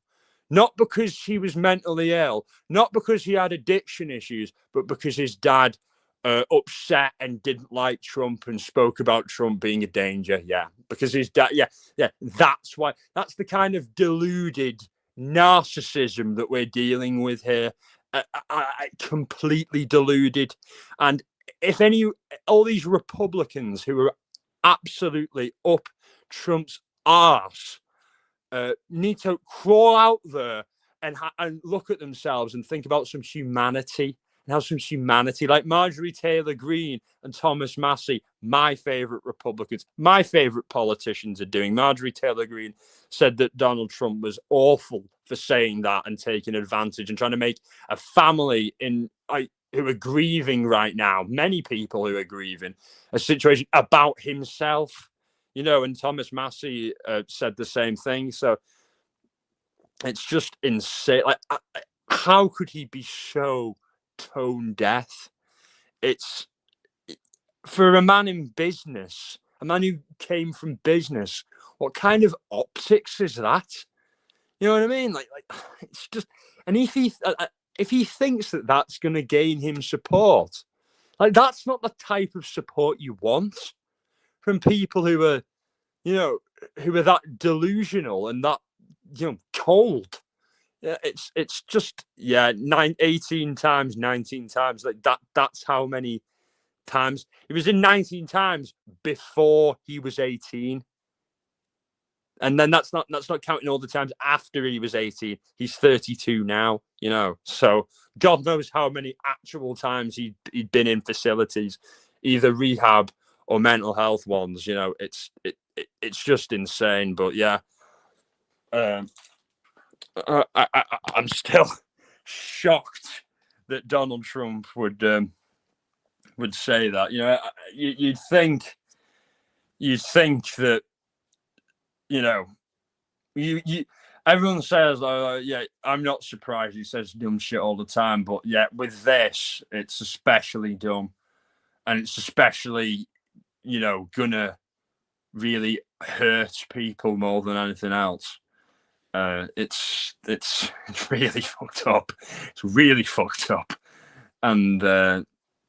Not because he was mentally ill, not because he had addiction issues, but because his dad upset and didn't like Trump and spoke about Trump being a danger. Yeah, because his dad, yeah, that's why. That's the kind of deluded narcissism that we're dealing with here. Completely deluded. And if all these Republicans who are absolutely up Trump's arse need to crawl out there and look at themselves and think about some humanity, and have some humanity, like Marjorie Taylor Greene and Thomas Massey, my favorite Republicans, my favorite politicians, are doing. Marjorie Taylor Greene said that Donald Trump was awful for saying that and taking advantage and trying to make a family who are grieving right now, many people who are grieving, a situation about himself. You know, and Thomas Massey said the same thing. So it's just insane. Like, how could he be so tone deaf? It's, for a man in business, a man who came from business, what kind of optics is that? You know what I mean? Like it's just, and if he thinks that that's going to gain him support, like, that's not the type of support you want from people who are, you know, who are that delusional and that, you know, cold. Yeah, it's just, 18 times, 19 times, like that's how many times he was in. 19 times before he was 18. And then that's not counting all the times after he was 18. He's 32 now, you know. So God knows how many actual times he'd been in facilities, either rehab or mental health ones. You know, it's just insane. But yeah, I'm still shocked that Donald Trump would say that. You know, you'd think that, you know, you everyone says, yeah, I'm not surprised he says dumb shit all the time, but yeah, with this, it's especially dumb, and it's especially, you know, gonna really hurt people more than anything else. It's really fucked up. It's really fucked up, and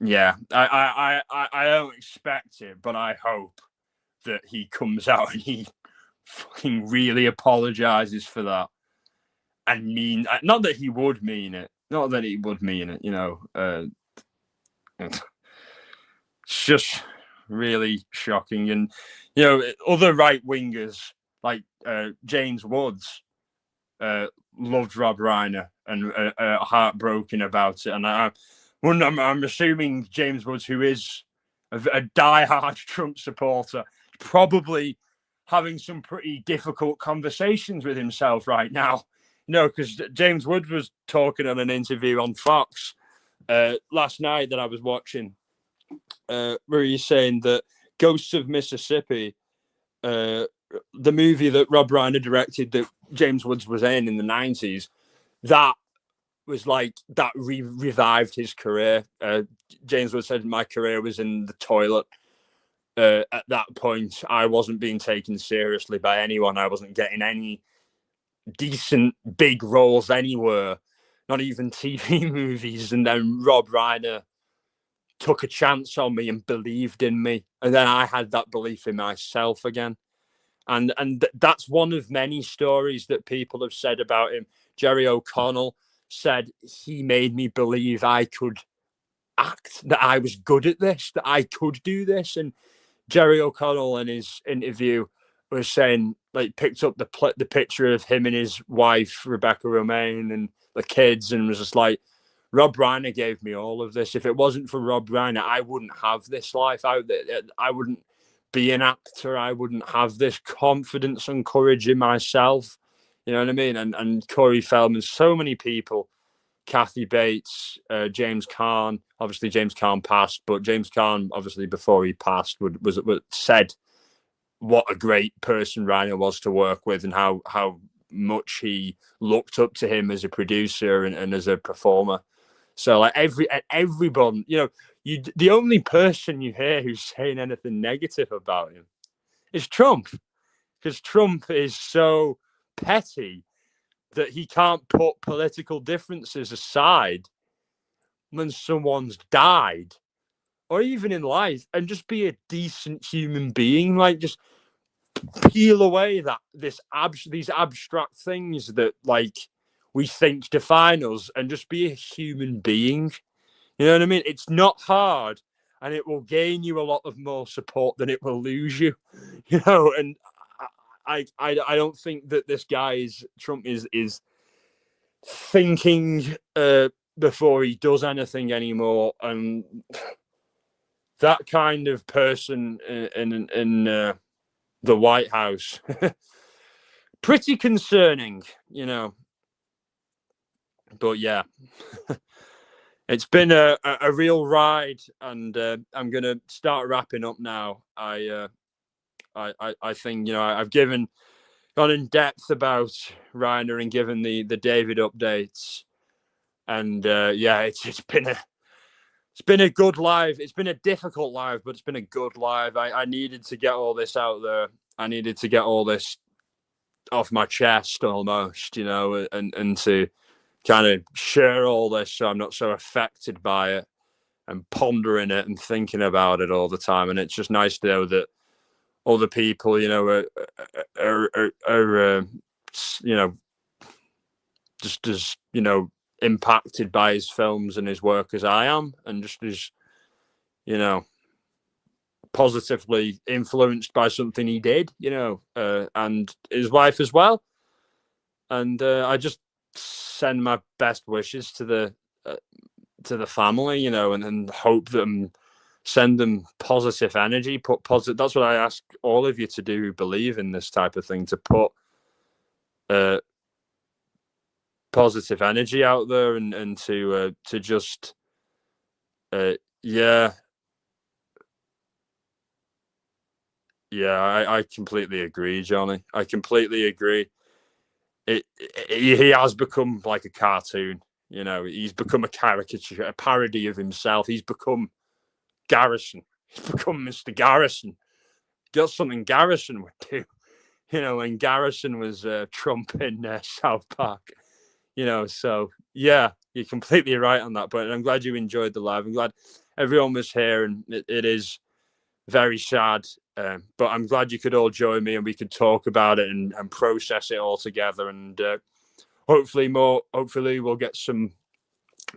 yeah, I don't expect it, but I hope that he comes out and he fucking really apologizes for that, and not that he would mean it, you know. It's just really shocking. And you know, other right wingers like James Woods loved Rob Reiner and heartbroken about it. And I'm assuming James Woods, who is a diehard Trump supporter, probably having some pretty difficult conversations with himself right now. You know, because James Woods was talking on an interview on Fox last night that I was watching, where he's saying that Ghosts of Mississippi, the movie that Rob Reiner directed that James Woods was in the 90s, that was like, that revived his career. James Woods said, my career was in the toilet. At that point, I wasn't being taken seriously by anyone. I wasn't getting any decent big roles anywhere, not even TV movies. And then Rob Reiner took a chance on me and believed in me. And then I had that belief in myself again. And that's one of many stories that people have said about him. Jerry O'Connell said he made me believe I could act, that I was good at this, that I could do this. And Jerry O'Connell in his interview was saying, like, picked up the picture of him and his wife, Rebecca Romaine, and the kids, and was just like, Rob Reiner gave me all of this. If it wasn't for Rob Reiner, I wouldn't have this life out there. I wouldn't be an actor. I wouldn't have this confidence and courage in myself. You know what I mean? And Corey Feldman, so many people, Kathy Bates, James Caan. Obviously, James Caan passed, but James Caan, obviously, before he passed, was said what a great person Reiner was to work with, and how much he looked up to him as a producer and as a performer. So like everyone, you know, the only person you hear who's saying anything negative about him is Trump, because Trump is so petty that he can't put political differences aside when someone's died, or even in life, and just be a decent human being. Like, just peel away these abstract things that, like, we think define us, and just be a human being. You know what I mean? It's not hard, and it will gain you a lot of more support than it will lose you. You know, and I don't think that this guy Trump is thinking before he does anything anymore, and that kind of person in the White House, pretty concerning, you know. But yeah. It's been a real ride, and I'm gonna start wrapping up now. I think, you know, I've gone in depth about Reiner and given the David updates, and yeah, it's been a good live. It's been a difficult live, but it's been a good live. I needed to get all this out there. I needed to get all this off my chest, almost, you know, and to kind of share all this so I'm not so affected by it and pondering it and thinking about it all the time. And it's just nice to know that other people, you know, are you know, just as, you know, impacted by his films and his work as I am, and just as, you know, positively influenced by something he did, and his wife as well. And I just send my best wishes to the family, and hope them, send them positive energy. Put positive. That's what I ask all of you to do who believe in this type of thing, to put positive energy out there, and to just yeah. I completely agree, Johnny. I completely agree. He has become like a cartoon. He's become a caricature, a parody of himself. He's become Garrison. He's become Mr. Garrison. That's something Garrison would do. When Garrison was Trump in South Park. So yeah, you're completely right on that. But I'm glad you enjoyed the live. I'm glad everyone was here, and it is very sad. But I'm glad you could all join me and we could talk about it and process it all together. And hopefully we'll get some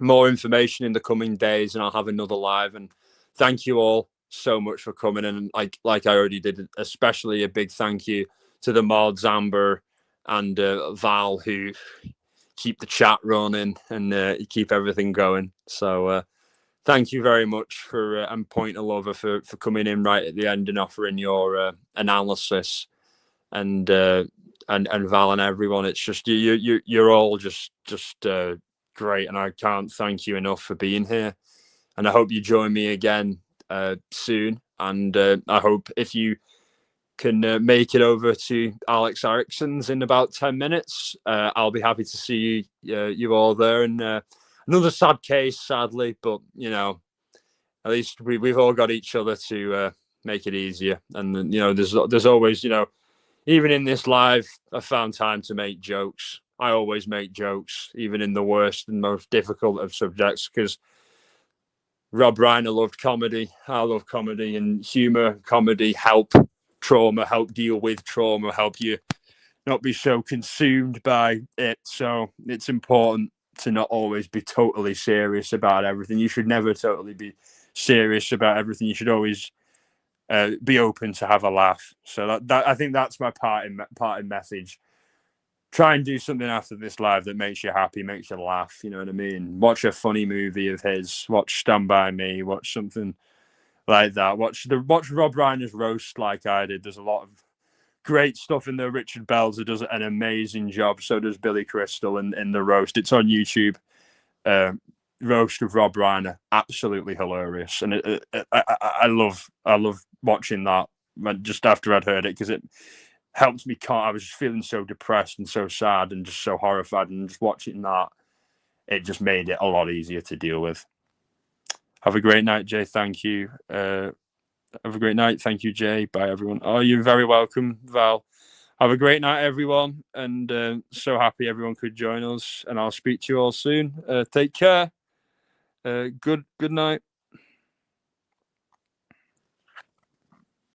more information in the coming days, and I'll have another live. And thank you all so much for coming. And like I already did, especially a big thank you to the mods, Amber and Val, who keep the chat running and keep everything going. So thank you very much for and Point of Lover for coming in right at the end and offering your analysis, and Val and everyone. It's just you're all just great, and I can't thank you enough for being here. And I hope you join me again soon. And I hope if you can make it over to Alex Erickson's in about 10 minutes, I'll be happy to see you all there. And another sad case, sadly, but at least we've all got each other to make it easier. And there's always, even in this live, I found time to make jokes. I always make jokes, even in the worst and most difficult of subjects, because Rob Reiner loved comedy. I love comedy, and humor, comedy help trauma, help deal with trauma, help you not be so consumed by it. So it's important to not always be totally serious about everything. You should never totally be serious about everything. You should always be open to have a laugh. So that I think that's my parting message. Try and do something after this live that makes you happy, makes you laugh. You know what I mean? Watch a funny movie of his. Watch Stand By Me. Watch something like that. Watch Rob Reiner's roast like I did. There's a lot of great stuff in there. Richard Belzer does an amazing job. So does Billy Crystal in the roast. It's on YouTube. Roast of Rob Reiner, absolutely hilarious, and I love watching that just after I'd heard it, because it helped me. I was just feeling so depressed and so sad and just so horrified, and just watching that, it just made it a lot easier to deal with. Have a great night, Jay. Thank you. Have a great night. Thank you, Jay. Bye, everyone. Oh, you're very welcome, Val. Have a great night, everyone, and so happy everyone could join us. And I'll speak to you all soon. Take care. Good night.